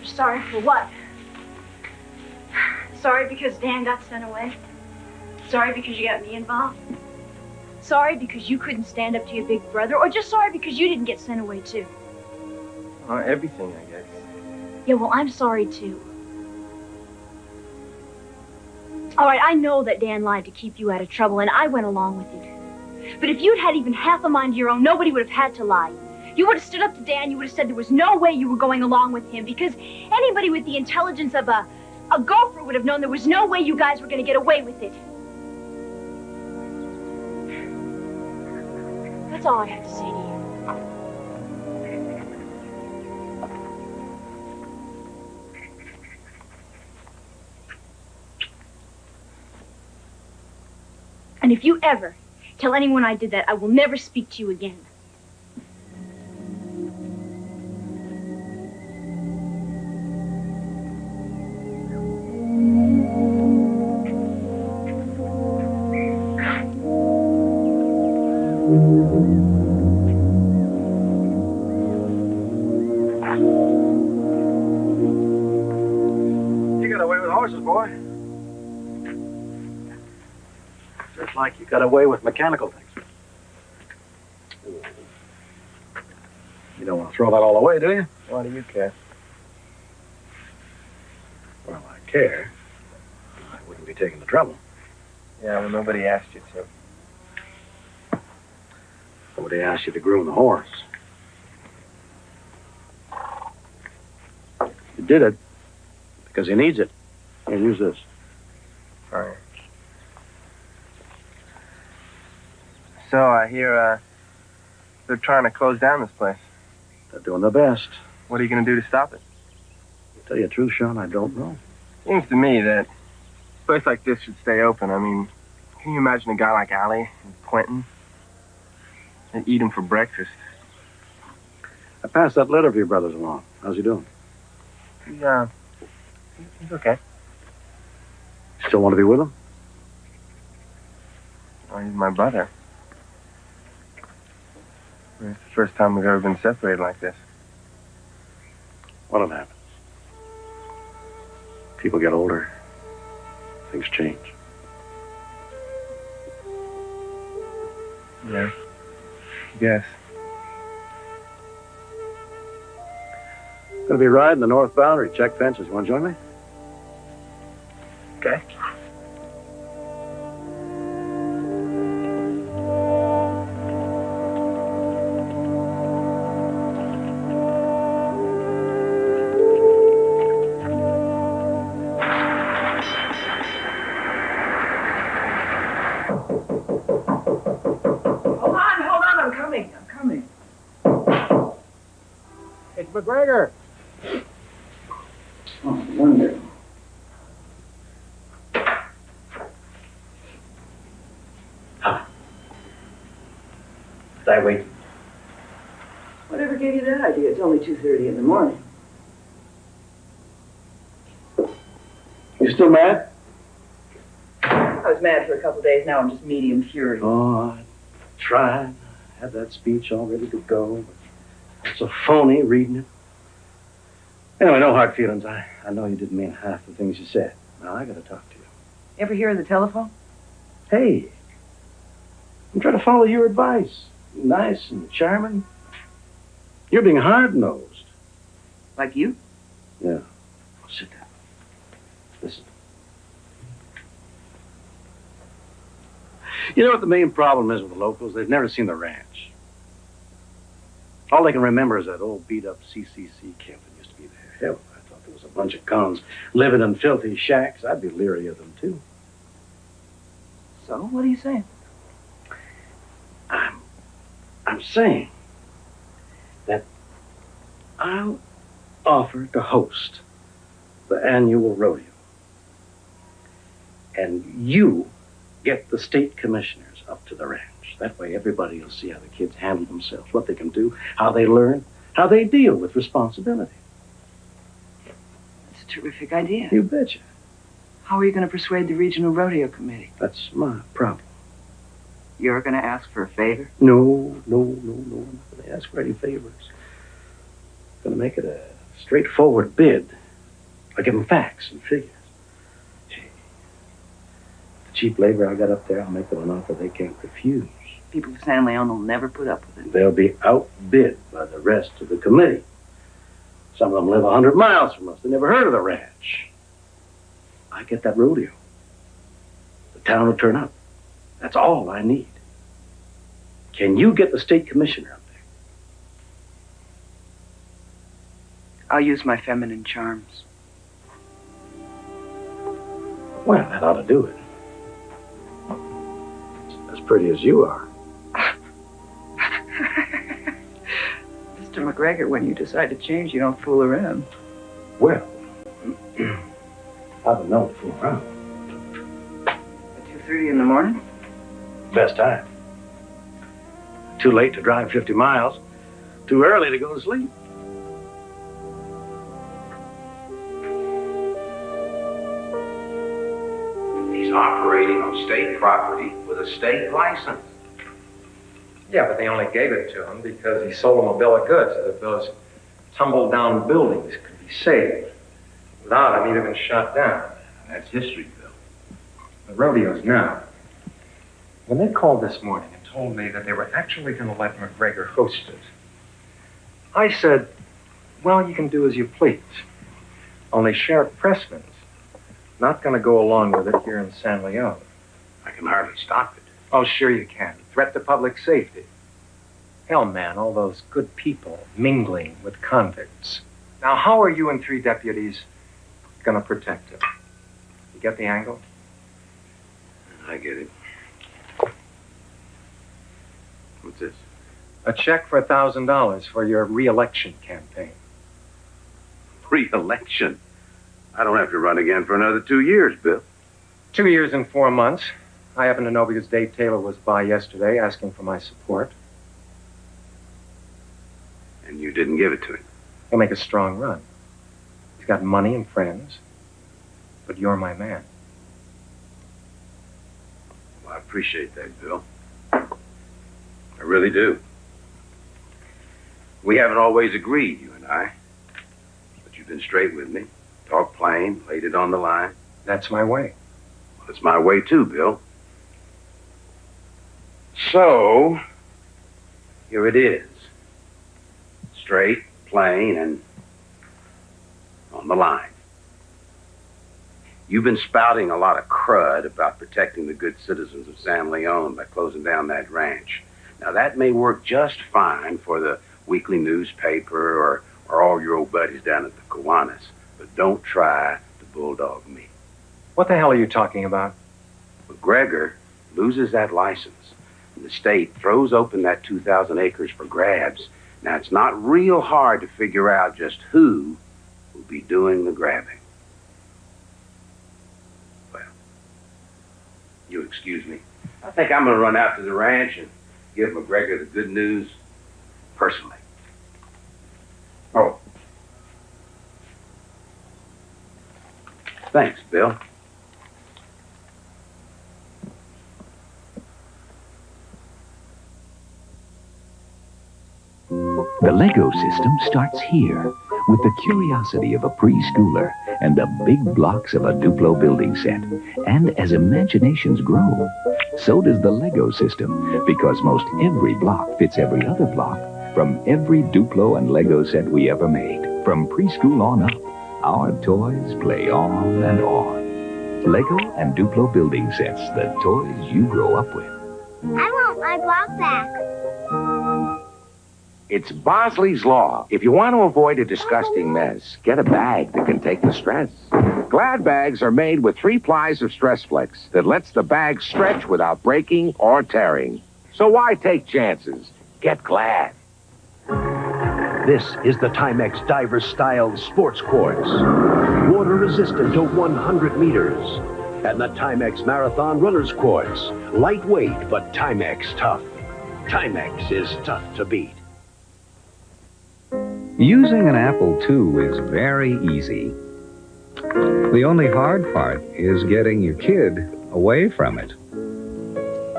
Speaker 1: Sorry for what? Sorry because Dan got sent away? Sorry because you got me involved? Sorry because you couldn't stand up to your big brother? Or just sorry because you didn't get sent away too?
Speaker 7: Everything, I guess.
Speaker 1: Yeah, well, I'm sorry too. All right, I know that Dan lied to keep you out of trouble, and I went along with it. But if you'd had even half a mind of your own, nobody would have had to lie. You would have stood up to Dan, you would have said there was no way you were going along with him, because anybody with the intelligence of a gopher would have known there was no way you guys were going to get away with it. That's all I have to say to you. And if you ever tell anyone I did that, I will never speak to you again.
Speaker 2: You got away with horses, boy. Just like you got away with mechanical things. You don't want to throw that all away, do you?
Speaker 7: Why do you care?
Speaker 2: Well, I care. I wouldn't be taking the trouble.
Speaker 7: Yeah, well, nobody asked you to.
Speaker 2: Somebody asked you to groom the horse. You did it because he needs it. Here, use this.
Speaker 7: All right. So I hear they're trying to close down this place.
Speaker 2: They're doing their best.
Speaker 7: What are you going to do to stop it?
Speaker 2: To tell you the truth, Sean, I don't know.
Speaker 7: Seems to me that a place like this should stay open. I mean, can you imagine a guy like Allie and Quentin? They'd eat him for breakfast.
Speaker 2: I passed that letter for your brothers along. How's he doing?
Speaker 7: Yeah, he's okay.
Speaker 2: Still want to be with him?
Speaker 7: Oh, he's my brother. It's the first time we've ever been separated like this.
Speaker 2: What'll happen? People get older. Things change.
Speaker 7: Yeah, I guess.
Speaker 2: Gonna be riding the north boundary, check fences. You want to join me?
Speaker 7: Okay.
Speaker 10: Hold on, I'm coming.
Speaker 14: It's McGregor.
Speaker 2: Oh, wonder. Did I wait?
Speaker 10: Whatever gave you that idea? It's only 2:30 in the morning.
Speaker 2: You still mad?
Speaker 10: I was mad for a couple days. Now I'm just medium fury.
Speaker 2: Oh, I tried. I had that speech all ready to go, but it's so phony reading it. Anyway, no hard feelings. I know you didn't mean half the things you said. Now I gotta talk to you.
Speaker 10: Ever hear of the telephone?
Speaker 2: Hey, I'm trying to follow your advice. Nice and charming. You're being hard-nosed.
Speaker 10: Like you?
Speaker 2: Yeah. Well, sit down. Listen. You know what the main problem is with the locals? They've never seen the ranch. All they can remember is that old beat-up CCC camp that used to be there. Hell, I thought there was a bunch of cons living in filthy shacks. I'd be leery of them, too.
Speaker 10: So, what are you saying?
Speaker 2: I'm saying that I'll offer to host the annual rodeo. And you get the state commissioners up to the ranch. That way everybody will see how the kids handle themselves, what they can do, how they learn, how they deal with responsibility.
Speaker 10: That's a terrific idea.
Speaker 2: You betcha.
Speaker 10: How are you going to persuade the regional rodeo committee?
Speaker 2: That's my problem.
Speaker 10: You're going to ask for a favor?
Speaker 2: No. I'm not going to ask for any favors. I'm going to make it a straightforward bid. I'll give them facts and figures. Gee, the cheap labor I got up there, I'll make them an offer they can't refuse.
Speaker 10: People of San Leon will never put up with it.
Speaker 2: They'll be outbid by the rest of the committee. Some of them live 100 miles from us. They never heard of the ranch. I get that rodeo. The town will turn up. That's all I need. Can you get the state commissioner up there?
Speaker 10: I'll use my feminine charms.
Speaker 2: Well, that ought to do it. As pretty as you are.
Speaker 10: Mr. McGregor, when you decide to change, you don't fool around.
Speaker 2: Well, I've been known to fool around.
Speaker 10: At 2:30 in the morning?
Speaker 2: Best time. Too late to drive 50 miles. Too early to go to sleep.
Speaker 8: He's operating on state property with a state license. Yeah, but they only gave it to him because he sold them a bill of goods that those tumble-down buildings could be saved. Without him, he'd have been shot down. That's history, Bill. The rodeo's now. When they called this morning and told me that they were actually going to let McGregor host it, I said, well, you can do as you please. Only Sheriff Pressman's not going to go along with it here in San Leon.
Speaker 2: I can hardly stop it.
Speaker 8: Oh, sure you can. Threat to public safety. Hell, man, all those good people mingling with convicts. Now, how are you and 3 deputies going to protect him? You get the angle?
Speaker 2: I get it. What's this?
Speaker 8: A check for $1,000 for your re-election campaign.
Speaker 2: Re-election? I don't have to run again for another 2 years, Bill.
Speaker 8: 2 years and 4 months. I happen to know because Dave Taylor was by yesterday asking for my support.
Speaker 2: And you didn't give it to him?
Speaker 8: He'll make a strong run. He's got money and friends. But you're my man.
Speaker 2: Well, I appreciate that, Bill. I really do. We haven't always agreed, you and I. But you've been straight with me. Talked plain, laid it on the line.
Speaker 8: That's my way.
Speaker 2: Well, it's my way too, Bill. So, here it is. Straight, plain, and on the line. You've been spouting a lot of crud about protecting the good citizens of San Leon by closing down that ranch. Now, that may work just fine for the weekly newspaper or all your old buddies down at the Kiwanis, but don't try to bulldog me.
Speaker 8: What the hell are you talking about?
Speaker 2: McGregor loses that license. The state throws open that 2,000 acres for grabs. Now, it's not real hard to figure out just who will be doing the grabbing. Well, you excuse me. I think I'm going to run out to the ranch and give McGregor the good news personally. Oh. Thanks, Bill.
Speaker 18: The Lego system starts here with the curiosity of a preschooler and the big blocks of a Duplo building set. And as imaginations grow, so does the Lego system, because most every block fits every other block from every Duplo and Lego set we ever made. From preschool on up, our toys play on and on. Lego and Duplo building sets, the toys you grow up with.
Speaker 17: I want my block back.
Speaker 11: It's Bosley's Law. If you want to avoid a disgusting mess, get a bag that can take the stress. Glad bags are made with 3 plies of Stress Flex that lets the bag stretch without breaking or tearing. So why take chances? Get Glad.
Speaker 16: This is the Timex Diver-styled sports quartz. Water-resistant to 100 meters. And the Timex Marathon Runner's Quartz. Lightweight, but Timex tough. Timex is tough to beat.
Speaker 19: Using an Apple II is very easy. The only hard part is getting your kid away from it.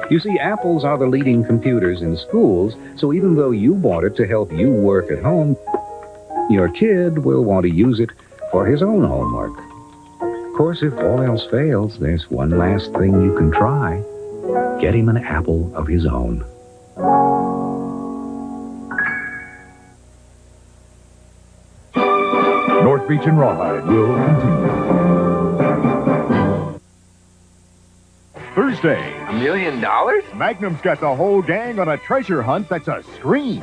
Speaker 19: You see, Apples are the leading computers in schools, so even though you bought it to help you work at home, your kid will want to use it for his own homework. Of course, if all else fails, there's one last thing you can try. Get him an Apple of his own.
Speaker 6: North Beach and Rawhide will continue. Thursday.
Speaker 12: $1 million?
Speaker 6: Magnum's got the whole gang on a treasure hunt that's a scream.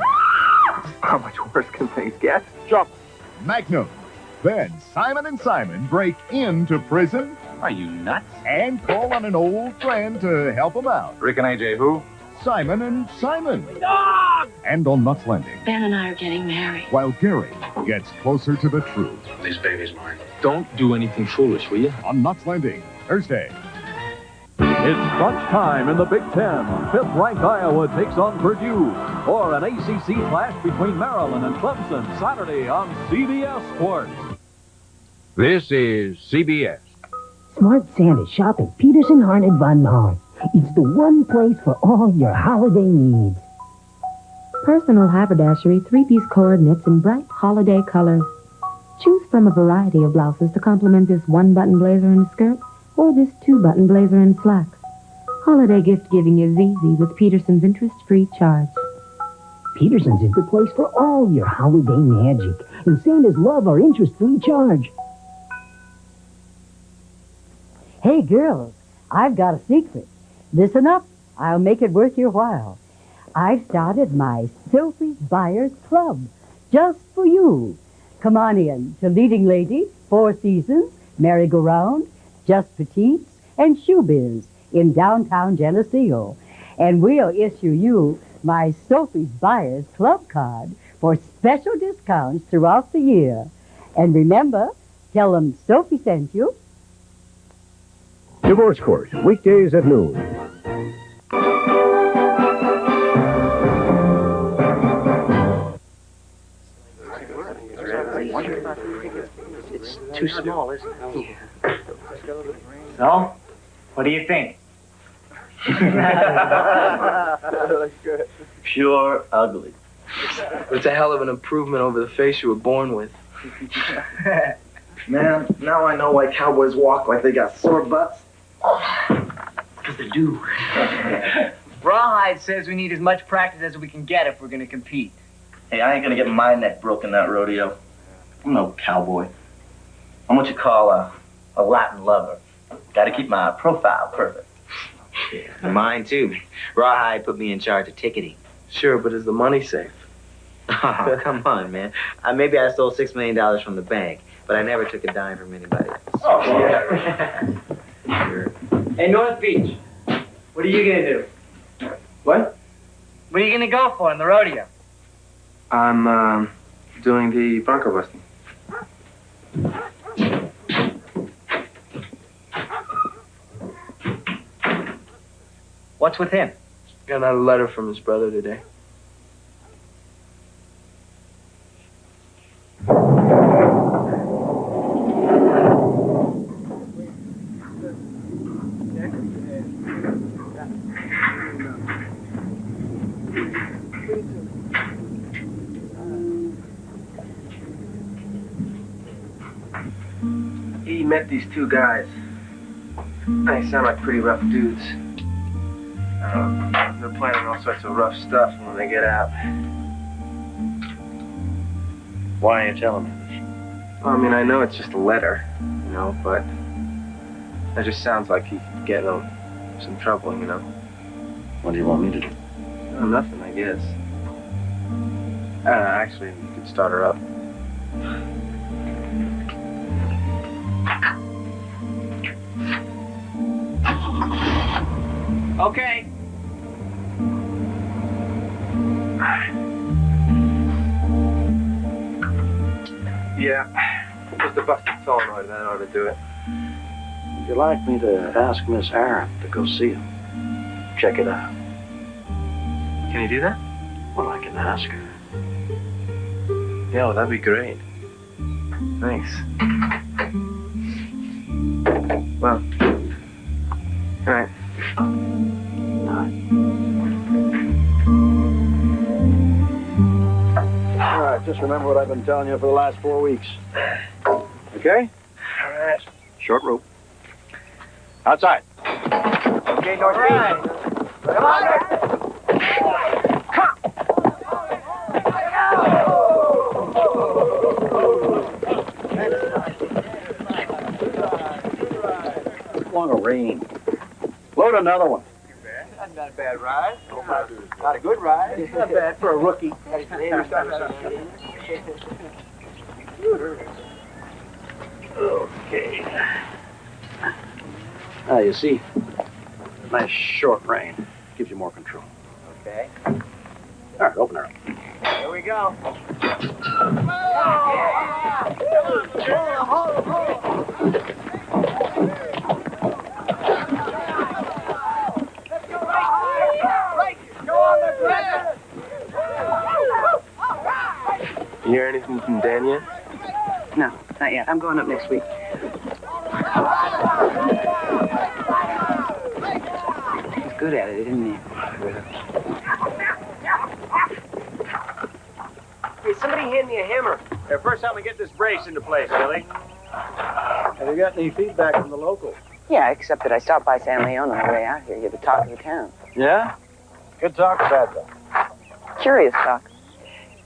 Speaker 12: How much worse can things get?
Speaker 6: Jump. Magnum. Then Simon and Simon break into prison.
Speaker 24: Are you nuts?
Speaker 6: And call on an old friend to help them out.
Speaker 24: Rick and AJ who?
Speaker 6: Simon and Simon.
Speaker 24: Dog!
Speaker 6: And on Nuts Landing,
Speaker 4: Ben and I are getting married.
Speaker 6: while Gary gets closer to the truth.
Speaker 24: This baby's mine. Don't do anything foolish, will you?
Speaker 6: On Nuts Landing, Thursday. It's crunch time in the Big Ten. Fifth-ranked Iowa takes on Purdue. Or an ACC clash between Maryland and Clemson, Saturday on CBS Sports.
Speaker 11: This is CBS.
Speaker 5: Smart Santa shop at Peterson Harnett Von Maur. It's the one place for all your holiday needs.
Speaker 20: Personal haberdashery, three-piece coordinates in bright holiday colors. Choose from a variety of blouses to complement this one-button blazer and skirt or this two-button blazer and slacks. Holiday gift-giving is easy with Peterson's interest-free charge.
Speaker 5: Peterson's is the place for all your holiday magic. And Santa's love our interest-free charge. Hey, girls, I've got a secret. Listen up. I'll make it worth your while. I've started my Sophie's Buyers Club just for you. Come on in to Leading Lady, Four Seasons, Merry-Go-Round, Just Petites, and Shoebiz in downtown Geneseo. And we'll issue you my Sophie's Buyers Club card for special discounts throughout the year. And remember, tell them Sophie sent you.
Speaker 16: Divorce Court, weekdays at noon.
Speaker 7: It's too small, isn't it? Yeah.
Speaker 12: So, what do you think?
Speaker 7: Pure ugly.
Speaker 12: It's a hell of an improvement over the face you were born with.
Speaker 9: Man, now I know why cowboys walk like they got sore butts.
Speaker 7: Because they do.
Speaker 12: Rawhide says we need as much practice as we can get if we're going to compete.
Speaker 7: Hey, I ain't gonna get my neck broken that rodeo. I'm no cowboy. I'm what you call a Latin lover. Gotta keep my profile perfect.
Speaker 12: Mine, too. Rawhide put me in charge of ticketing. Sure, but is the money safe? Oh, come on, man. Maybe I stole $6 million from the bank, but I never took a dime from anybody else.
Speaker 7: Oh, yeah.
Speaker 12: Sure. Hey, North Beach, what are you going to do?
Speaker 7: What?
Speaker 12: What are you going to go for in the rodeo?
Speaker 9: I'm, doing the bronco busting.
Speaker 12: What's with him? Got a letter from his brother today.
Speaker 9: He met these two guys. They sound like pretty rough dudes. They're planning all sorts of rough stuff when they get out.
Speaker 2: Why are you telling me this?
Speaker 9: Well, I mean, I know it's just a letter, you know, but that just sounds like he could get in some trouble, you know.
Speaker 2: What do you want me to do?
Speaker 9: Oh, nothing, I guess. Actually, you could start her up.
Speaker 12: Okay.
Speaker 9: Yeah, just a busted solenoid, that ought to do it.
Speaker 2: Would you like me to ask Miss Aaron to go see him? Check it out.
Speaker 9: Can you do that?
Speaker 2: Well, I can ask her.
Speaker 9: Yeah, well, that'd be great. Thanks. Well, all right.
Speaker 2: All right. Just remember what I've been telling you for the last 4 weeks. Okay?
Speaker 3: All right.
Speaker 2: Short rope. Outside.
Speaker 3: Okay, North Beach. Come on,
Speaker 2: Long a rain. Load another one.
Speaker 3: That's not a bad ride. Not a good ride. It's not bad for a rookie.
Speaker 2: Okay. You see, a nice short rein gives you more control.
Speaker 3: Okay.
Speaker 2: All right, open her up.
Speaker 3: Here we go.
Speaker 9: You hear anything from Dan yet?
Speaker 10: No, not yet. I'm going up next week. He's good at it, isn't he?
Speaker 3: Hey, somebody hand me a hammer.
Speaker 2: First time we get this brace into place, Billy. Have you got any feedback from the locals?
Speaker 10: Yeah, except that I stopped by San Leon on the way out here. You're the talk of the town.
Speaker 2: Yeah? Good talk or bad talk?
Speaker 10: Curious talk.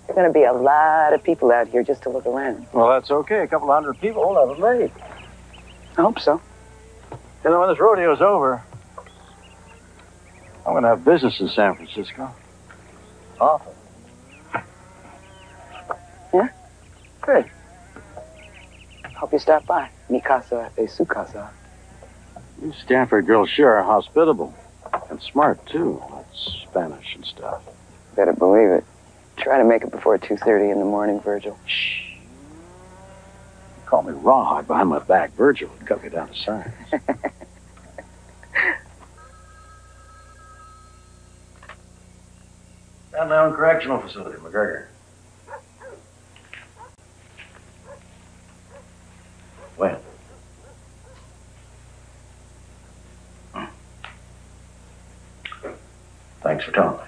Speaker 10: There are going to be a lot of people out here just to look around.
Speaker 2: Well, that's okay. A couple hundred people will have it made.
Speaker 10: I hope so.
Speaker 2: You know, when this rodeo's over, I'm going to have business in San Francisco. Awful.
Speaker 10: Yeah? Good. Hope you stop by. Mi casa es su casa.
Speaker 2: You Stanford girls sure are hospitable. And smart, too. That's Spanish and stuff.
Speaker 10: Better believe it. Try to make it before 2:30 in the morning, Virgil.
Speaker 2: Shh. Call me Rawhide behind my back. Virgil would cut me down to size. Got my own correctional facility, McGregor. When? Thanks for telling me.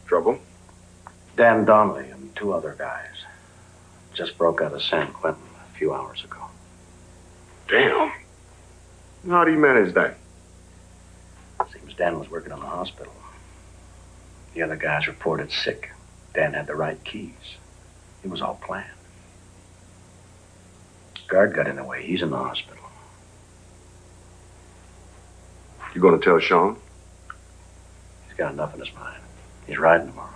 Speaker 13: Trouble?
Speaker 2: Dan Donnelly and 2 other guys just broke out of San Quentin a few hours ago.
Speaker 13: Damn. How do you manage that?
Speaker 2: Seems Dan was working in the hospital. The other guys reported sick. Dan had the right keys. It was all planned. Guard got in the way. He's in the hospital.
Speaker 13: You gonna tell Sean?
Speaker 2: He's got enough in his mind. He's riding tomorrow.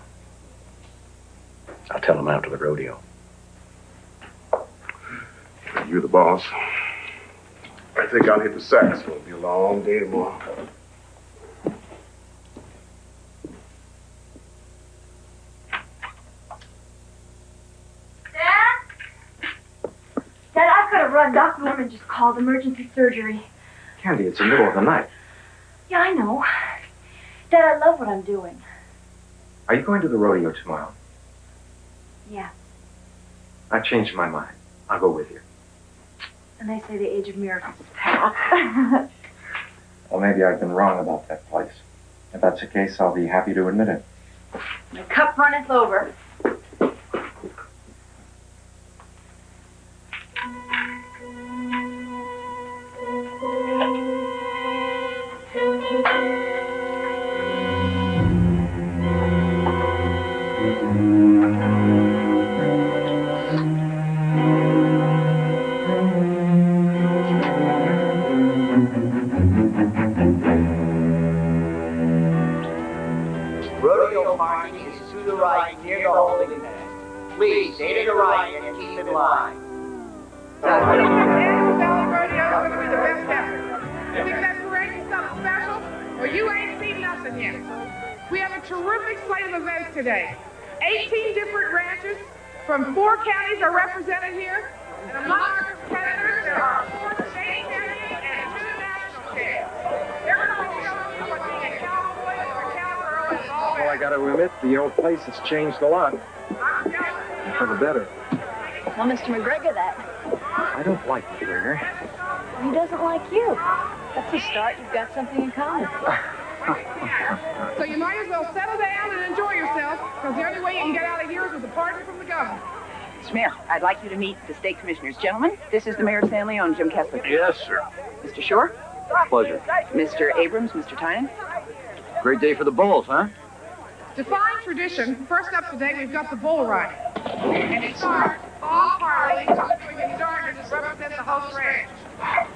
Speaker 2: I'll tell him after the rodeo.
Speaker 13: You're the boss. I think I'll hit the sack. It's gonna be a long day tomorrow.
Speaker 1: Dad, I've got to run. Doc Norman just called emergency surgery.
Speaker 8: Candy, it's the middle of the night.
Speaker 1: Yeah, I know. Dad, I love what I'm doing.
Speaker 8: Are you going to the rodeo tomorrow?
Speaker 1: Yeah.
Speaker 8: I changed my mind. I'll go with you.
Speaker 1: And they say the age of miracles is past.
Speaker 8: Well, maybe I've been wrong about that place. If that's the case, I'll be happy to admit it.
Speaker 1: My cup runneth over.
Speaker 4: Rodeo parking is to the right near the holding pen. Please stay to the right and keep in line.
Speaker 15: You think that's correct? Something special? Well, you ain't seen nothing yet. We have a terrific slate of events today. 18 different ranches from 4 counties are represented here. And among our competitors, there are 4 state champions and 2 national champs. They're going to show you what being a cowboy or a cowgirl is all
Speaker 8: Well,
Speaker 15: about.
Speaker 8: I gotta admit, the old place has changed a lot. For the better.
Speaker 1: Tell Mr. McGregor that.
Speaker 8: I don't like McGregor.
Speaker 1: He doesn't like you. That's a start. You've got something in common.
Speaker 15: So you might as well settle down and enjoy yourself, Welcome.
Speaker 10: Mr. Mayor, I'd like you to meet the state commissioners. Gentlemen, this is the mayor of San Leon, Jim Kessler.
Speaker 3: Yes, sir.
Speaker 10: Mr. Shore,
Speaker 3: Pleasure.
Speaker 10: Mr. Abrams, Mr. Tynan.
Speaker 3: Great day for the Bulls, huh?
Speaker 15: Defying tradition, first up today we've got the bull ride. And it starts Bob Harley, between the starters to represent the host ranch.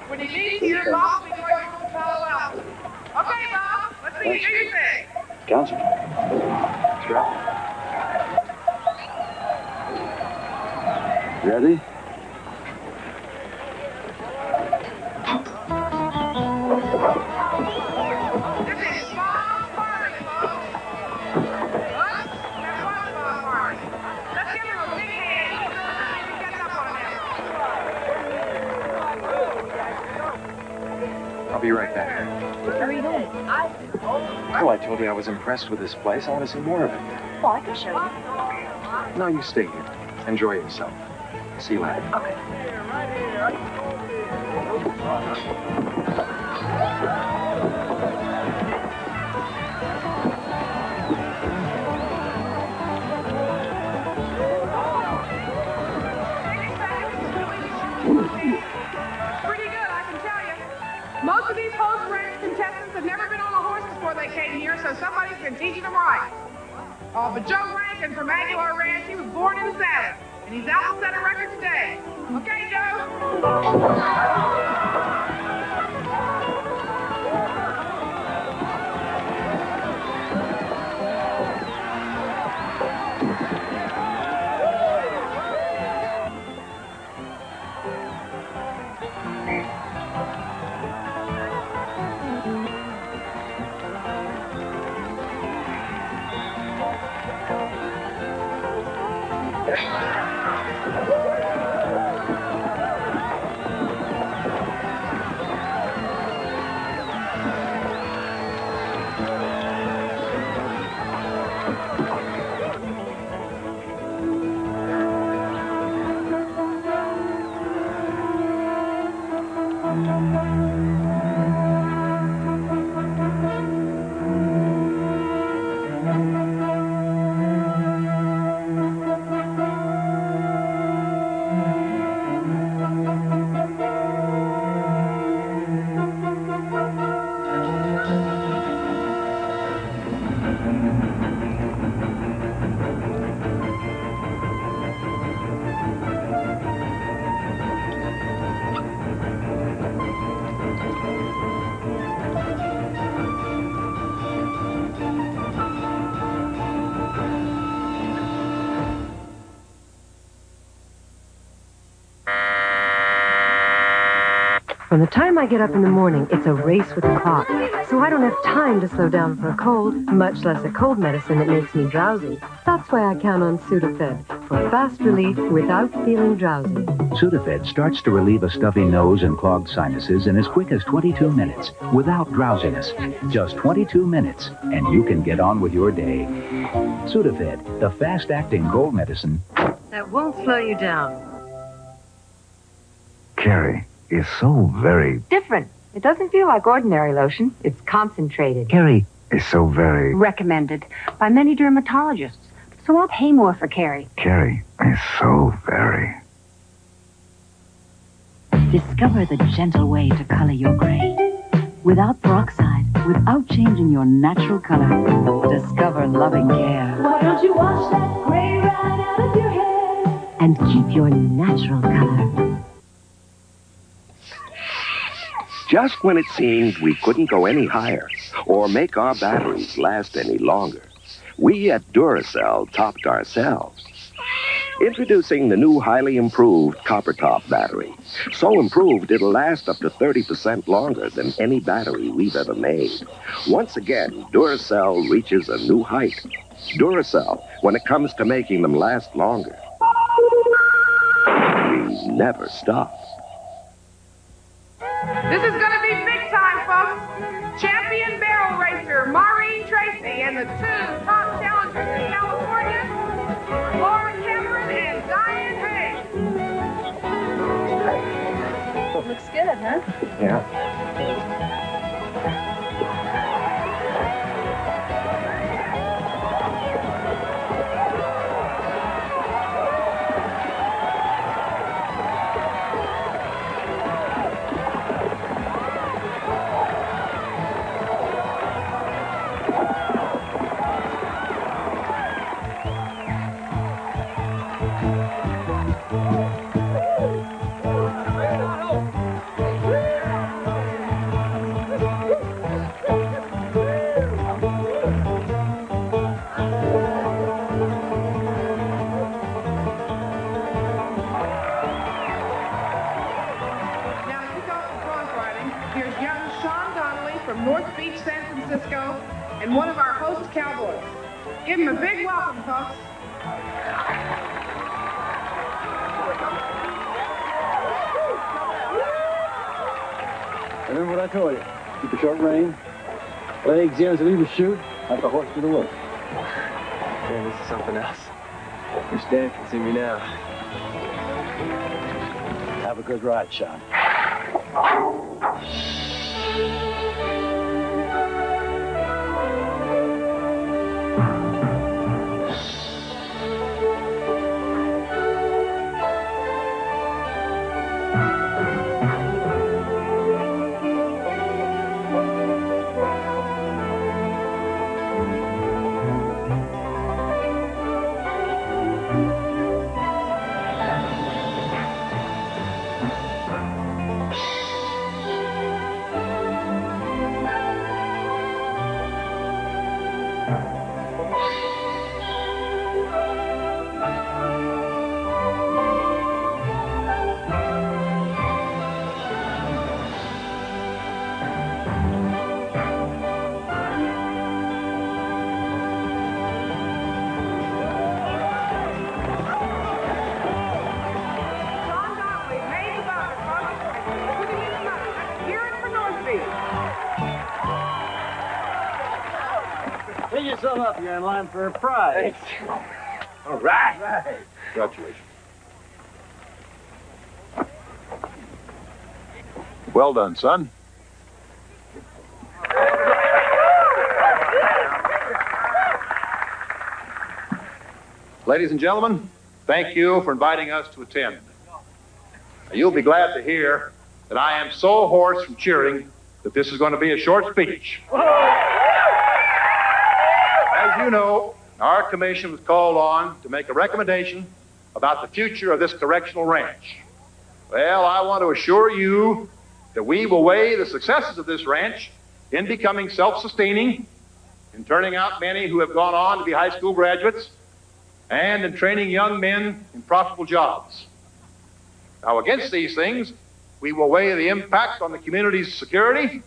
Speaker 15: When he leaves here, Bob will be going to Palo Alto. Okay, Bob, let's see you do your thing.
Speaker 2: Council. Ready?
Speaker 15: This is Bob Harley, folks. What? That was Bob Harley. Let's give him a big hand. He gets up on him.
Speaker 8: I'll be right back.
Speaker 1: Where are you going?
Speaker 8: Well, I told you I was impressed with this place. I want to see more of it.
Speaker 1: Well, I can show you.
Speaker 8: No, you stay here. Enjoy yourself. See you later.
Speaker 15: Okay. Pretty good, I can tell you. Most of these host ranch contestants have never been on a horse before they came here, so somebody's been teaching them right. But Joe Rankin from Aguilar Ranch, he was born in the saddle, and he's out to set a record today. Okay, Joe?
Speaker 14: From the time I get up in the morning, it's a race with the clock. So I don't have time to slow down for a cold, much less a cold medicine that makes me drowsy. That's why I count on Sudafed for fast relief without feeling drowsy.
Speaker 18: Sudafed starts to relieve a stuffy nose and clogged sinuses in as quick as 22 minutes without drowsiness. Just 22 minutes, and you can get on with your day. Sudafed, the fast-acting cold medicine
Speaker 14: That won't slow you down.
Speaker 11: Carrie is so very...
Speaker 20: Different. It doesn't feel like ordinary lotion. It's concentrated.
Speaker 11: Carrie is so very...
Speaker 20: Recommended by many dermatologists. So I'll pay more for Carrie.
Speaker 11: Carrie is so very...
Speaker 21: Discover the gentle way to color your gray. Without peroxide, without changing your natural color. Discover loving care.
Speaker 17: Why don't you wash that gray right out of your hair?
Speaker 21: And keep your natural color.
Speaker 11: Just when it seemed we couldn't go any higher or make our batteries last any longer, we at Duracell topped ourselves. Introducing the new highly improved copper top battery. So improved it'll last up to 30% longer than any battery we've ever made. Once again, Duracell reaches a new height. Duracell, when it comes to making them last longer, we never stop.
Speaker 15: This is going to be big time, folks. Champion barrel racer Maureen Tracy and the two top challengers in California, Laura Cameron and Diane Hay.
Speaker 1: Looks good, huh?
Speaker 8: Yeah.
Speaker 15: Coast Cowboys. Give them a big welcome, folks.
Speaker 2: Remember what I told you. Keep a short rein. Legs in as you leave the chute, like a horse to the work.
Speaker 9: Man, this is something else. Wish Dan can see me now.
Speaker 2: Have a good ride, Sean. Pick yourself up. You're in line for a prize.
Speaker 9: Thanks. All right.
Speaker 13: Congratulations.
Speaker 6: Well done, son. Ladies and gentlemen, thank you for inviting us to attend. You'll be glad to hear that I am so hoarse from cheering that this is going to be a short speech. As you know, our commission was called on to make a recommendation about the future of this correctional ranch. Well, I want to assure you that we will weigh the successes of this ranch in becoming self-sustaining, in turning out many who have gone on to be high school graduates, and in training young men in profitable jobs. Now, against these things, we will weigh the impact on the community's security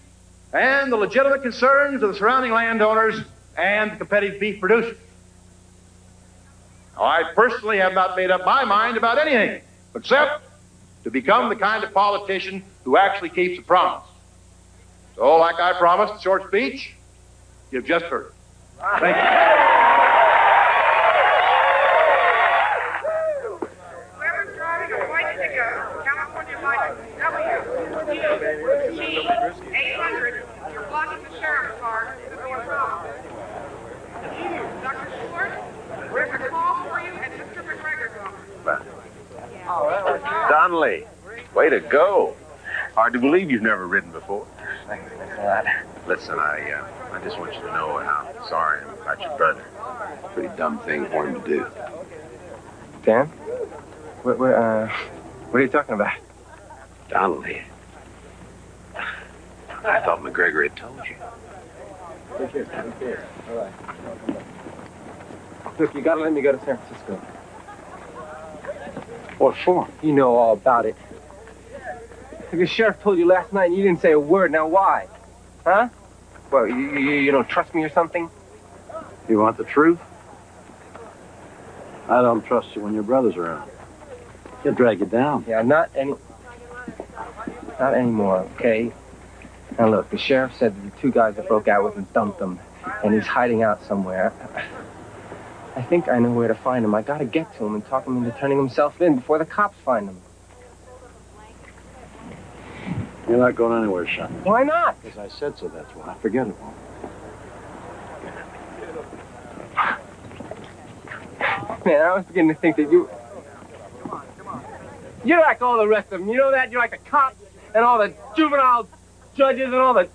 Speaker 6: and the legitimate concerns of the surrounding landowners and the competitive beef producers. Now, I personally have not made up my mind about anything except to become the kind of politician who actually keeps a promise. So, like I promised, short speech, you've just heard. Thank you.
Speaker 15: Whoever's driving a white pickup, California license W-G-800, you're blocking the sheriff's car. Going wrong. Dr. Schwartz, there's a call for you at Mr. McGregor's office.
Speaker 13: Donnelly, way to go. Hard to believe you've never ridden before.
Speaker 8: Thanks a lot.
Speaker 13: Listen, I just want you to know how sorry I'm about your brother. Pretty dumb thing for him to do.
Speaker 9: Dan? What are you talking about?
Speaker 13: Donnelly. I thought McGregor had told you.
Speaker 9: Take care. All right. Look, you gotta let me go to San Francisco.
Speaker 13: What for?
Speaker 9: You know all about it. The sheriff told you last night and you didn't say a word. Now why? Huh? Well, you don't trust me or something?
Speaker 2: You want the truth? I don't trust you when your brother's around. He'll drag you down.
Speaker 9: Yeah, not anymore, okay? Now look, the sheriff said that the two guys that broke out with him dumped him, and he's hiding out somewhere. I think I know where to find him. I gotta get to him and talk him into turning himself in before the cops find him.
Speaker 2: You're not going anywhere, Sean.
Speaker 9: Why not?
Speaker 2: Because I said so, that's why. Forget it, won't.
Speaker 9: Man, I was beginning to think that you're like all the rest of them. You know that? You're like the cops and all the juvenile judges and all the...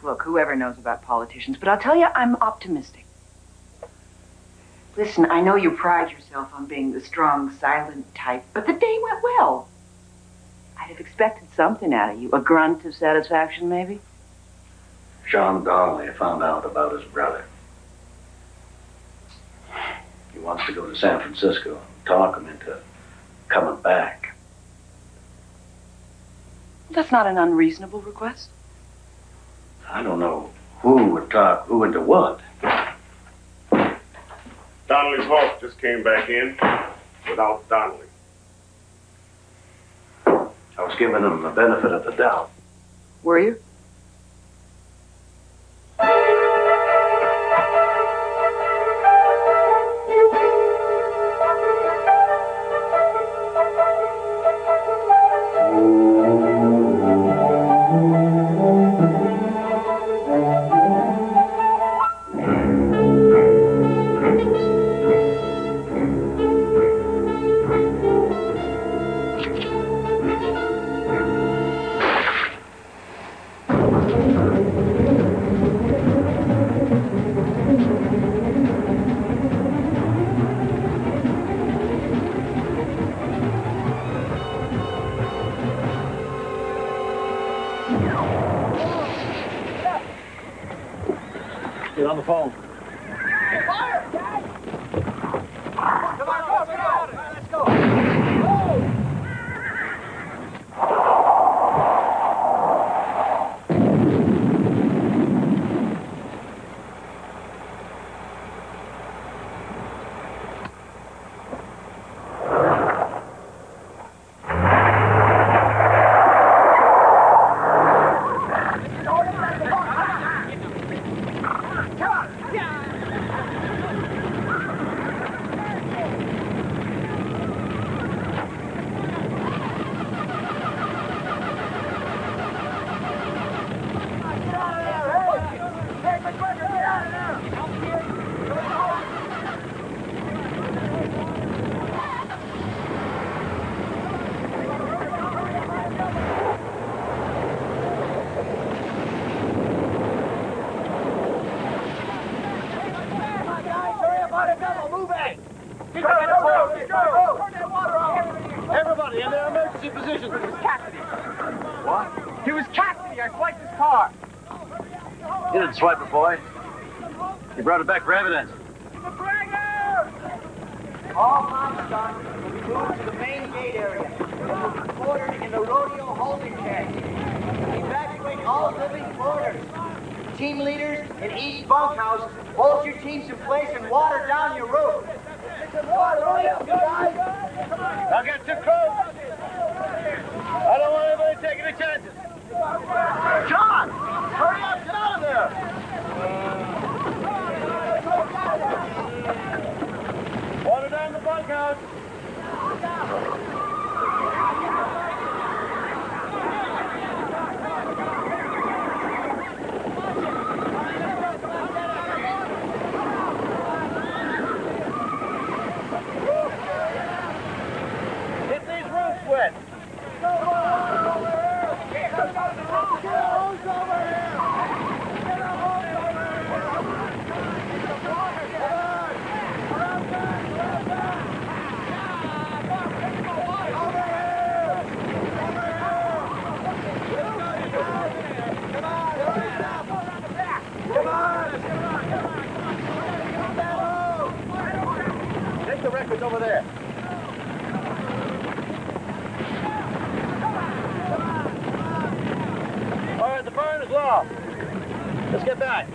Speaker 10: Look, whoever knows about politicians, but I'll tell you, I'm optimistic. Listen, I know you pride yourself on being the strong, silent type, but the day went well. I'd have expected something out of you. A grunt of satisfaction, maybe?
Speaker 2: Sean Donnelly found out about his brother. He wants to go to San Francisco and talk him into coming back.
Speaker 10: That's not an unreasonable request.
Speaker 2: I don't know who would talk who into what.
Speaker 13: Donnelly's horse just came back in without Donnelly.
Speaker 2: I was giving him the benefit of the doubt.
Speaker 10: Were you?
Speaker 2: Get on the phone.
Speaker 4: Everybody in their emergency positions. It was Cassidy. What? He was Cassidy. I swiped his car.
Speaker 2: You didn't swipe it, boy. You brought it back for evidence.
Speaker 4: All livestock will be moved to the main gate area and will be quartered in the rodeo holding tent. Evacuate all living quarters. Team leaders in each bunkhouse, hold your teams in place and water down your roof.
Speaker 2: I'll get too close. I don't want anybody taking any chances.
Speaker 4: John! Hurry up! Get out of there!
Speaker 2: Water down the bunkhouse.
Speaker 4: Get the
Speaker 2: Let's get back.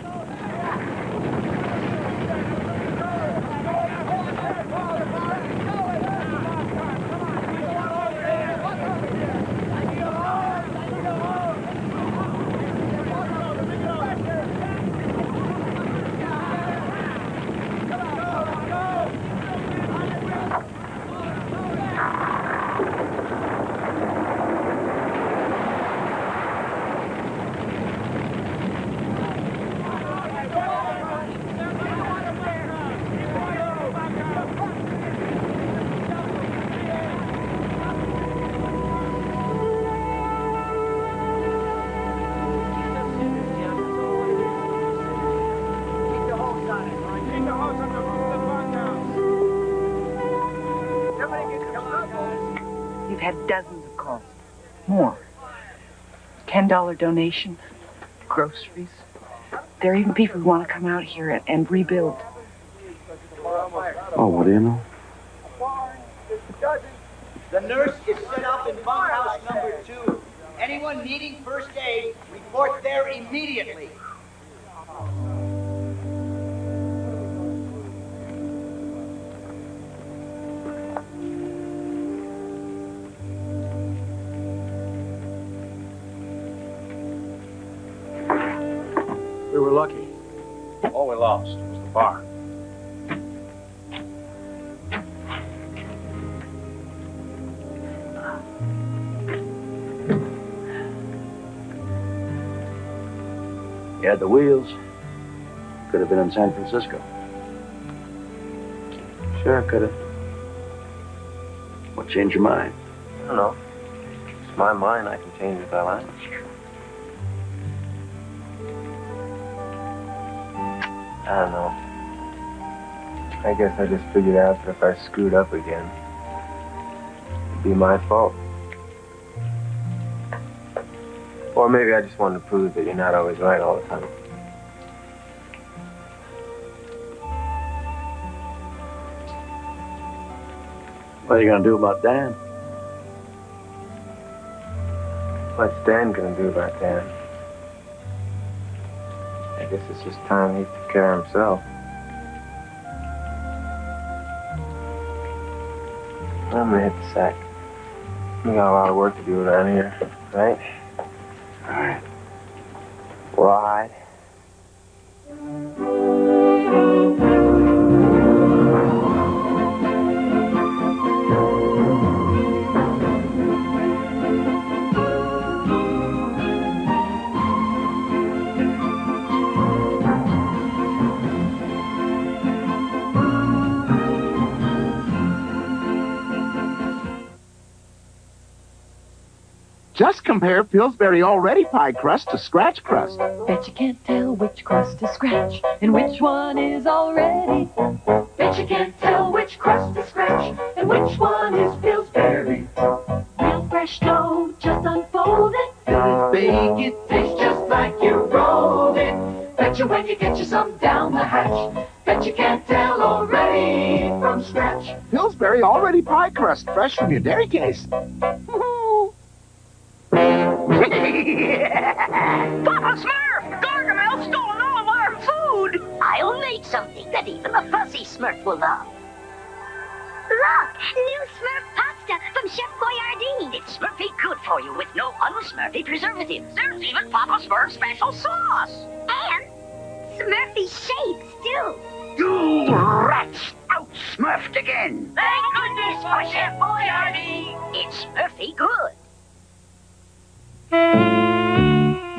Speaker 10: You've had dozens of calls. More. $10 donation, groceries. There are even people who want to come out here and rebuild.
Speaker 2: Oh, what do you know?
Speaker 4: The nurse is set up in bunkhouse number 2. Anyone needing first aid, report there immediately.
Speaker 2: We were lucky. All we lost was the bar. You had the wheels. Could have been in San Francisco. Sure, could have. What changed your mind?
Speaker 9: I don't know. It's my mind. I can change if I like. I don't know. I guess I just figured out that if I screwed up again, it'd be my fault. Or maybe I just wanted to prove that you're not always right all the time.
Speaker 2: What are you going to do about Dan?
Speaker 9: What's Dan gonna do about Dan? I guess it's just time he took care of himself. I'm gonna hit the sack. We got a lot of work to do around here, right?
Speaker 2: All right.
Speaker 9: Rawhide.
Speaker 11: Just compare Pillsbury already pie crust to scratch crust.
Speaker 19: Bet you can't tell which crust is scratch and which one is already. Bet you can't tell which crust is scratch and which one is Pillsbury. Real fresh dough, just unfold it. Fill it, bake it, tastes just like you rolled it. Bet you when you get you some down the hatch. Bet you can't tell already from scratch.
Speaker 11: Pillsbury already pie crust, fresh from your dairy case.
Speaker 22: Papa Smurf! Gargamel stole all of our food! I'll make something that even a fussy Smurf will love.
Speaker 17: Look, new Smurf pasta from Chef Boyardee.
Speaker 22: It's Smurfy good for you with no unsmurfy preservatives. There's even Papa Smurf's special sauce.
Speaker 17: And Smurfy shapes, too.
Speaker 22: You rats! Out-smurfed again! Thank goodness for Chef Boyardee! It's Smurfy good.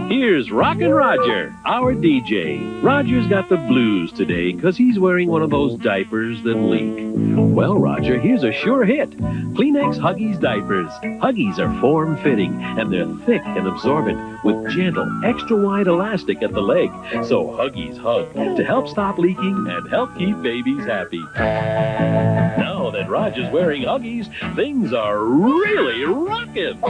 Speaker 23: Here's Rockin' Roger, our DJ. Roger's got the blues today because he's wearing one of those diapers that leak. Well, Roger, here's a sure hit. Kleenex Huggies diapers. Huggies are form-fitting, and they're thick and absorbent with gentle, extra-wide elastic at the leg. So Huggies hug to help stop leaking and help keep babies happy. Now that Roger's wearing Huggies, things are really rockin'.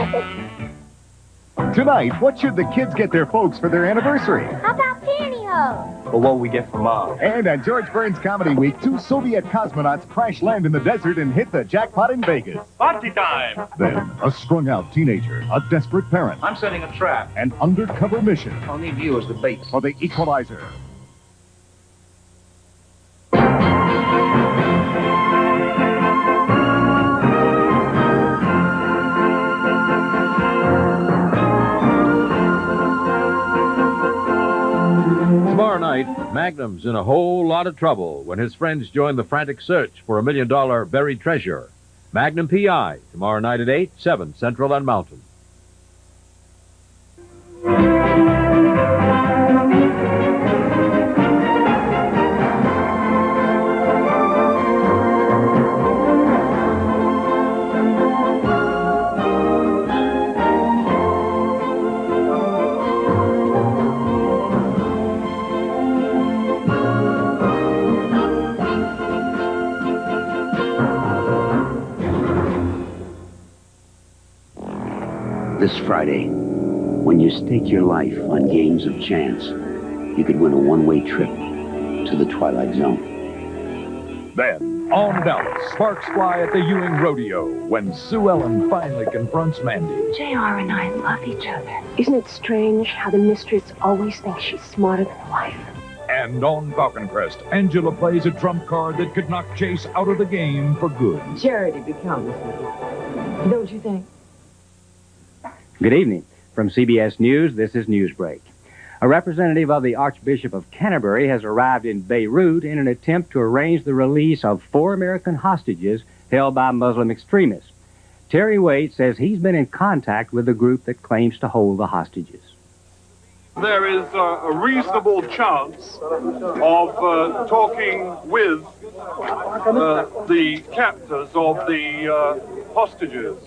Speaker 5: Tonight, what should the kids get their folks for their anniversary?
Speaker 17: How about pantyhose?
Speaker 9: Well, what will we get for Mom?
Speaker 5: And on George Burns Comedy Week, 2 Soviet cosmonauts crash land in the desert and hit the jackpot in Vegas.
Speaker 7: Party time!
Speaker 5: Then, a strung-out teenager, a desperate parent,
Speaker 7: I'm setting a trap.
Speaker 5: an undercover mission
Speaker 7: I'll need you as the bait.
Speaker 5: for the Equalizer.
Speaker 6: Tomorrow night, Magnum's in a whole lot of trouble when his friends join the frantic search for $1 million buried treasure. Magnum P.I. tomorrow night at 8, 7 Central and Mountain.
Speaker 18: This Friday, when you stake your life on games of chance, you could win a one-way trip to the Twilight Zone.
Speaker 6: Then, on Dallas, sparks fly at the Ewing Rodeo when Sue Ellen finally confronts Mandy.
Speaker 10: JR and I love each other. Isn't it strange how the mistress always thinks she's smarter than the wife?
Speaker 6: And on Falcon Crest, Angela plays a trump card that could knock Chase out of the game for good.
Speaker 10: Charity becomes me. Don't you think?
Speaker 16: Good evening. From CBS News, this is Newsbreak. A representative of the Archbishop of Canterbury has arrived in Beirut in an attempt to arrange the release of 4 American hostages held by Muslim extremists. Terry Waite says he's been in contact with the group that claims to hold the hostages.
Speaker 7: There is a reasonable chance of talking with the captors of the hostages.